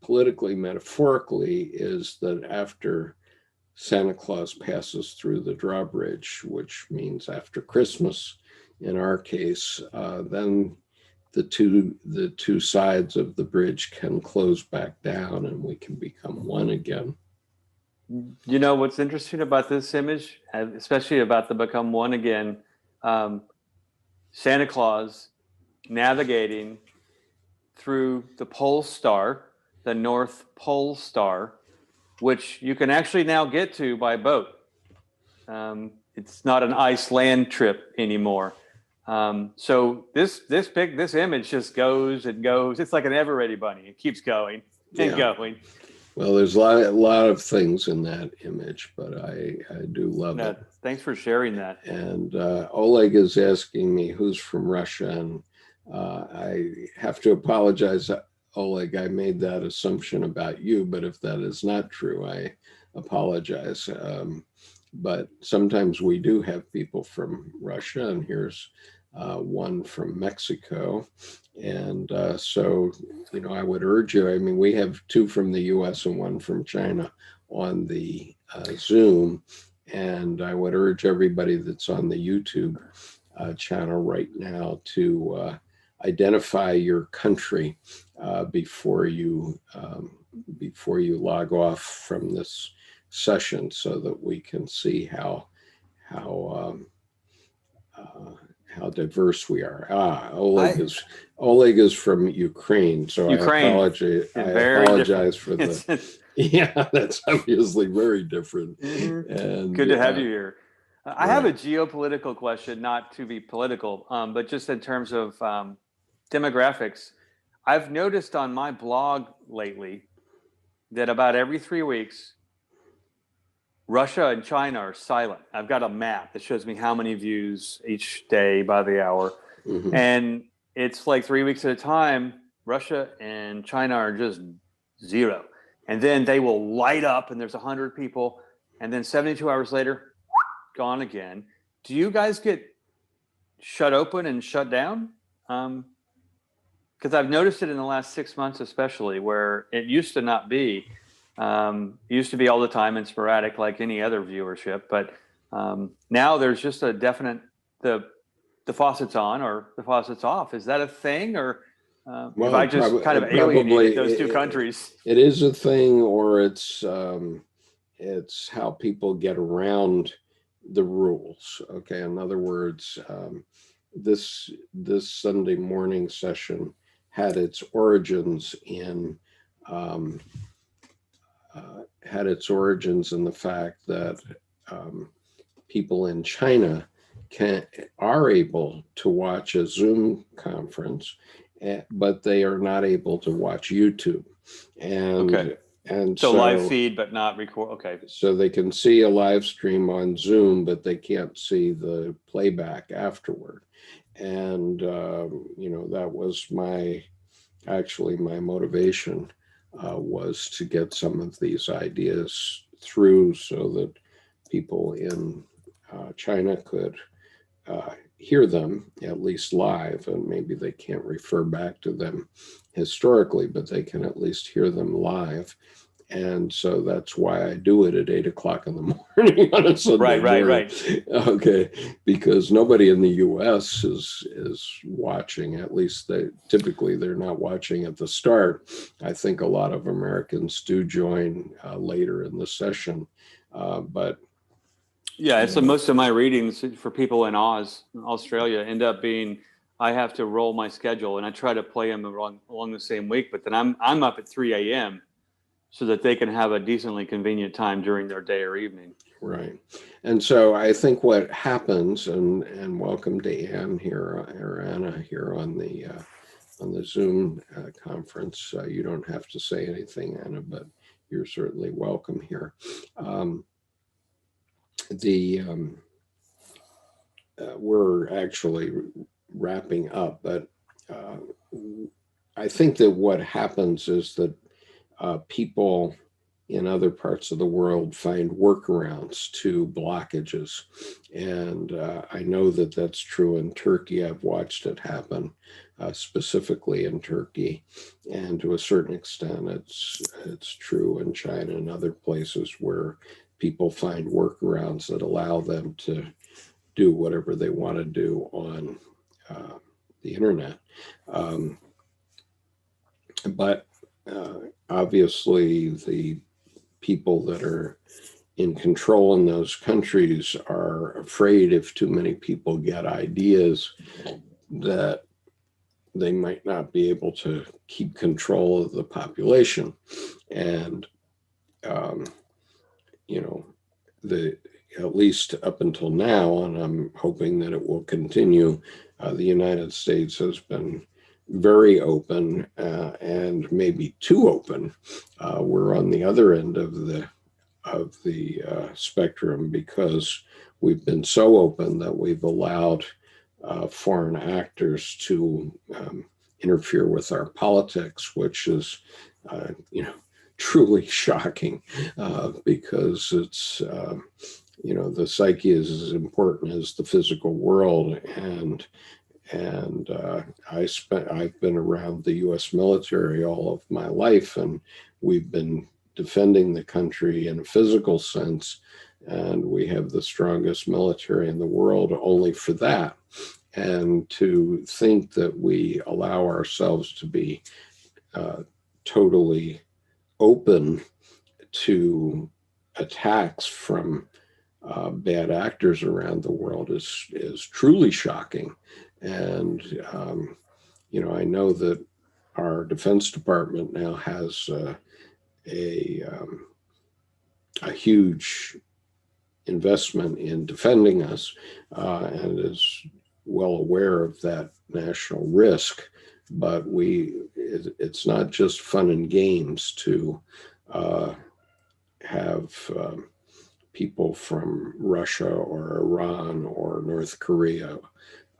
politically, metaphorically, is that after Santa Claus passes through the drawbridge, which means after Christmas, in our case, then the two sides of the bridge can close back down and we can become one again. You know what's interesting about this image, especially about the become one again, Santa Claus navigating through the pole star, the North Pole Star, which you can actually now get to by boat. It's not an ice land trip anymore. So this image just goes and goes. It's like an ever-ready bunny. It keeps going and going. Well, there's a lot of things in that image, but I do love it. Thanks for sharing that. And Oleg is asking me who's from Russia, and I have to apologize, Oleg. I made that assumption about you, but if that is not true, I apologize. But sometimes we do have people from Russia, and here's one from Mexico. And so, I would urge you, I mean, we have 2 from the US and 1 from China on the Zoom. And I would urge everybody that's on the YouTube channel right now to identify your country before you log off from this session, so that we can see how diverse we are. Oleg is from Ukraine, so Ukraine. I apologize for the. Yeah, that's obviously very different. Mm-hmm. And good to have you here. I have a geopolitical question, not to be political, but just in terms of demographics. I've noticed on my blog lately that about every 3 weeks, Russia and China are silent. I've got a map that shows me how many views each day by the hour. Mhm. And it's like 3 weeks at a time, Russia and China are just zero. And then they will light up and there's 100 people. And then 72 hours later, gone again. Do you guys get shut open and shut down? Because I've noticed it in the last 6 months, especially, where it used to not be. It used to be all the time and sporadic like any other viewership. But now there's just a definite, the faucet's on or the faucet's off. Is that a thing? Or Well, have I just kind of alienated those two countries? It is a thing, or it's how people get around the rules. Okay, in other words, this Sunday morning session had its origins in the fact that people in China are able to watch a Zoom conference, but they are not able to watch YouTube. And Okay. And So live feed, but not record. Okay. So they can see a live stream on Zoom, but they can't see the playback afterward. And, that was my motivation was to get some of these ideas through so that people in China could hear them at least live, and maybe they can't refer back to them historically, but they can at least hear them live. And so that's why I do it at 8 o'clock in the morning on a Sunday morning. Right. Okay, because nobody in the U.S. is watching. At least they're not watching at the start. I think a lot of Americans do join later in the session, but yeah. So most of my readings for people in Australia, end up being I have to roll my schedule, and I try to play them along the same week. But then I'm up at 3 a.m. so that they can have a decently convenient time during their day or evening. Right. And so I think what happens, and welcome to Anna here on the Zoom conference. You don't have to say anything, Anna, but you're certainly welcome here. We're actually wrapping up, but I think that what happens is that people in other parts of the world find workarounds to blockages. And I know that that's true in Turkey. I've watched it happen specifically in Turkey. And to a certain extent, it's true in China and other places where people find workarounds that allow them to do whatever they want to do on the internet. But obviously, the people that are in control in those countries are afraid if too many people get ideas that they might not be able to keep control of the population. And, at least up until now, and I'm hoping that it will continue, the United States has been very open and maybe too open. We're on the other end of the spectrum because we've been so open that we've allowed foreign actors to interfere with our politics, which is, truly shocking because it's, the psyche is as important as the physical world. And I've been around the U.S. military all of my life, and we've been defending the country in a physical sense, and we have the strongest military in the world only for that. And to think that we allow ourselves to be totally open to attacks from bad actors around the world is truly shocking. And, I know that our Defense Department now has a huge investment in defending us and is well aware of that national risk. But it's not just fun and games to have people from Russia or Iran or North Korea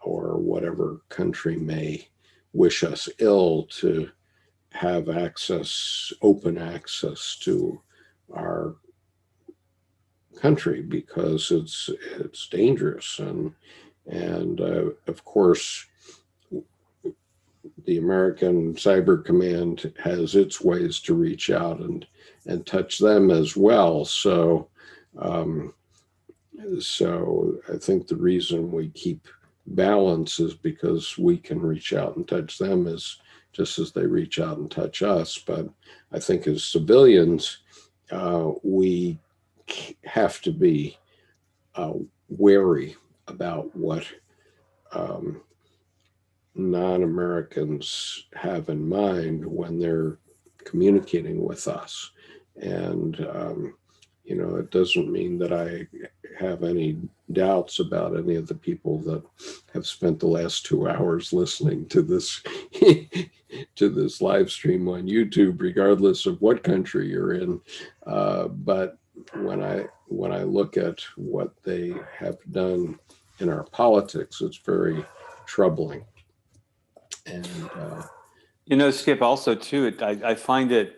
or whatever country may wish us ill to have access, open access to our country, because it's dangerous, and of course the American Cyber Command has its ways to reach out and touch them as well. So I think the reason we keep balance is because we can reach out and touch them as just as they reach out and touch us. But I think as civilians, we have to be wary about what non-Americans have in mind when they're communicating with us. And, it doesn't mean that I have any doubts about any of the people that have spent the last 2 hours listening to this to this live stream on YouTube, regardless of what country you're in. But when I look at what they have done in our politics, it's very troubling. And Skip, also too, I find it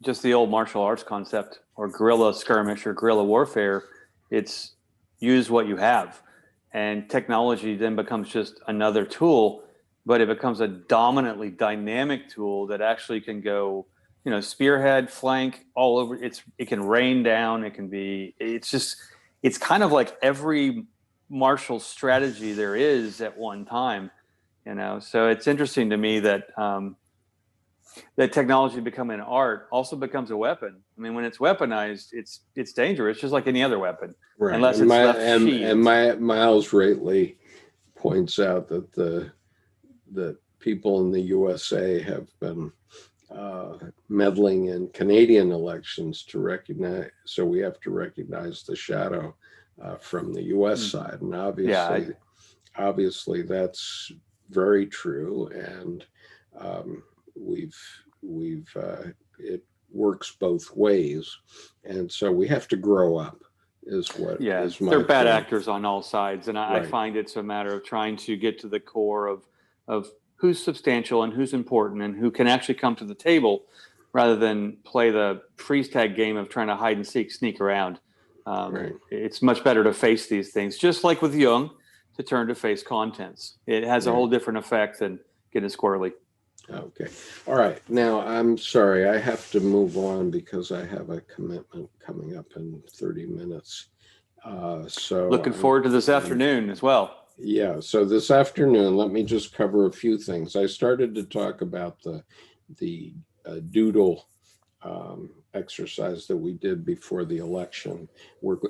just the old martial arts concept, or guerrilla skirmish or guerrilla warfare. It's use what you have, and technology then becomes just another tool, but it becomes a dominantly dynamic tool that actually can go, spearhead, flank, all over. It can rain down. It's kind of like every martial strategy there is at one time. So it's interesting to me that that technology becoming an art also becomes a weapon. I mean, when it's weaponized, it's dangerous, just like any other weapon. Right. Unless it's left sheathed. And Miles Raitley points out that people in the USA have been meddling in Canadian elections to recognize. So we have to recognize the shadow from the U.S. side, and obviously that's very true, and it works both ways, and so we have to grow up. Is my they're bad point. Actors on all sides, and I find it's a matter of trying to get to the core of who's substantial and who's important and who can actually come to the table, rather than play the freeze tag game of trying to hide and sneak around. It's much better to face these things, just like with Jung, to turn to face contents. It has a whole different effect than getting squirrely. Okay. All right. Now, I'm sorry, I have to move on because I have a commitment coming up in 30 minutes. So looking forward to this afternoon as well. Yeah. So this afternoon, let me just cover a few things. I started to talk about the doodle exercise that we did before the election.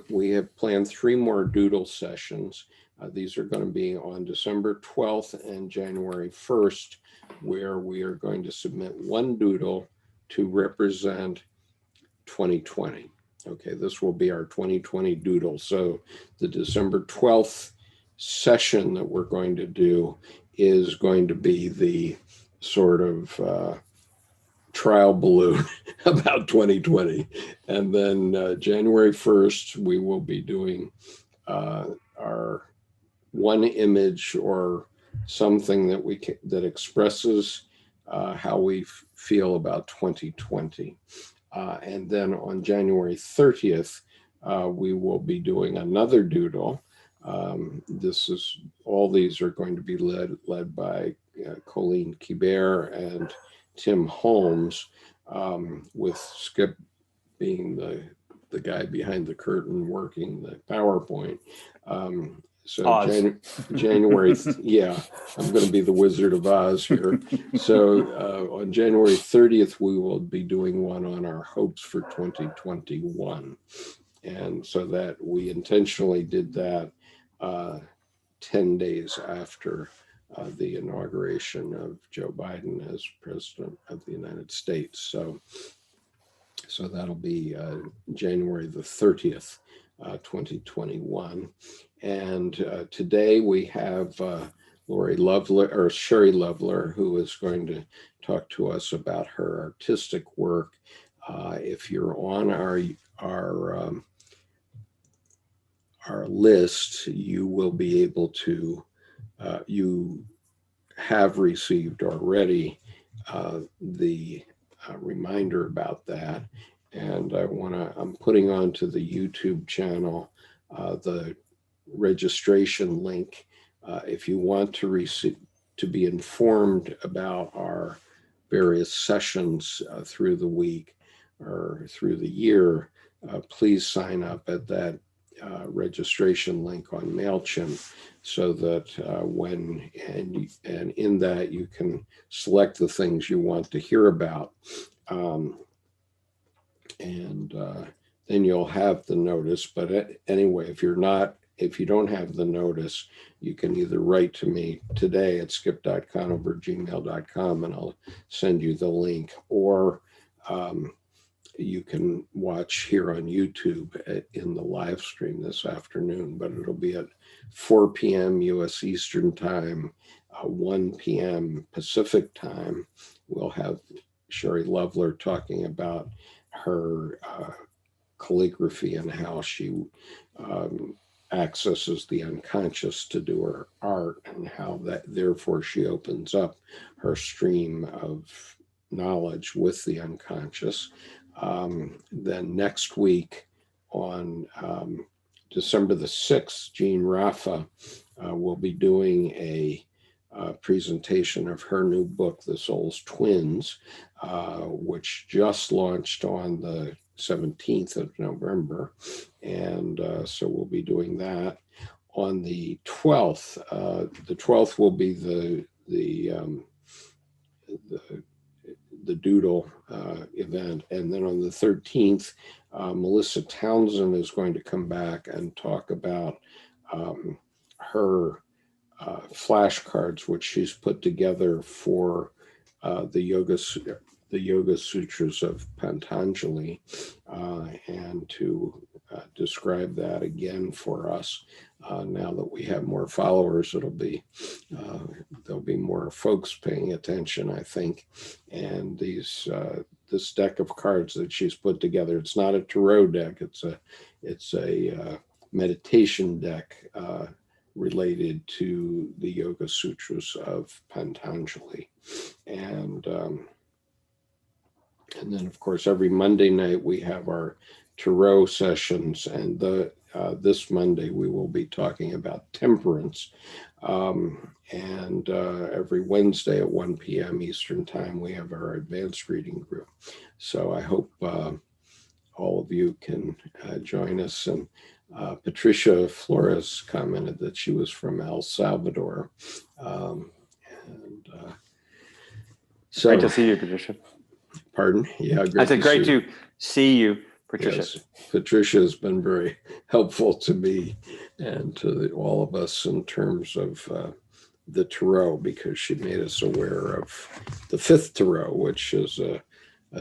We have planned 3 more doodle sessions. These are going to be on December 12th and January 1st, where we are going to submit 1 doodle to represent 2020. Okay, this will be our 2020 doodle. So the December 12th session that we're going to do is going to be the sort of trial balloon about 2020. And then January 1st, we will be doing our 1 image or something that expresses how we feel about 2020. And then on January 30th, we will be doing another doodle. All these are going to be led by Colleen Kibert and Tim Holmes, with Skip being the guy behind the curtain working the PowerPoint. So January, yeah, I'm going to be the Wizard of Oz here. So on January 30th, we will be doing one on our hopes for 2021. And so that we intentionally did that 10 days after the inauguration of Joe Biden as president of the United States. So that'll be January the 30th, 2021. And today we have Sherry Loveler, who is going to talk to us about her artistic work If you're on our list, you will be able to, you have received already the reminder about that. And I'm putting onto the YouTube channel the registration link. If you want to be informed about our various sessions through the week or through the year, please sign up at that registration link on MailChimp, so that and in that you can select the things you want to hear about. Then you'll have the notice. But anyway, if you don't have the notice, you can either write to me today at skip.conover@gmail.com and I'll send you the link, or you can watch here on YouTube in the live stream this afternoon, but it'll be at 4 p.m. U.S. Eastern Time, 1 p.m. Pacific Time. We'll have Sherry Lovler talking about her calligraphy and how she accesses the unconscious to do her art, and how that therefore she opens up her stream of knowledge with the unconscious. Then next week on December the 6th, Jean Raffa will be doing a presentation of her new book, The Soul's Twins, which just launched on the 17th of November. And so we'll be doing that. On the 12th, the 12th will be the doodle event. And then on the 13th, Melissa Townsend is going to come back and talk about her flashcards, which she's put together for the Yoga Sutras of Patanjali, and to describe that again for us. Now that we have more followers, there'll be more folks paying attention, I think. And this deck of cards that she's put together, it's not a tarot deck, it's a meditation deck related to the Yoga Sutras of Patanjali. And then, of course, every Monday night we have our tarot sessions, and this Monday we will be talking about temperance. And every Wednesday at 1 p.m. Eastern Time, we have our advanced reading group. So I hope all of you can join us. And Patricia Flores commented that she was from El Salvador. So, great to see you, Patricia. Pardon? Yeah, I said great to see you, Patricia. Yes, Patricia has been very helpful to me and to all of us in terms of the tarot, because she made us aware of the fifth tarot, which is a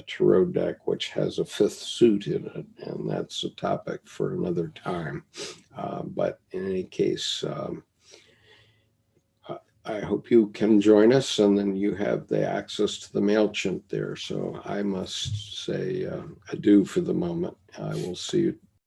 tarot deck which has a fifth suit in it, and that's a topic for another time. But in any case, I hope you can join us, and then you have the access to the MailChimp there. So I must say adieu for the moment. I will see you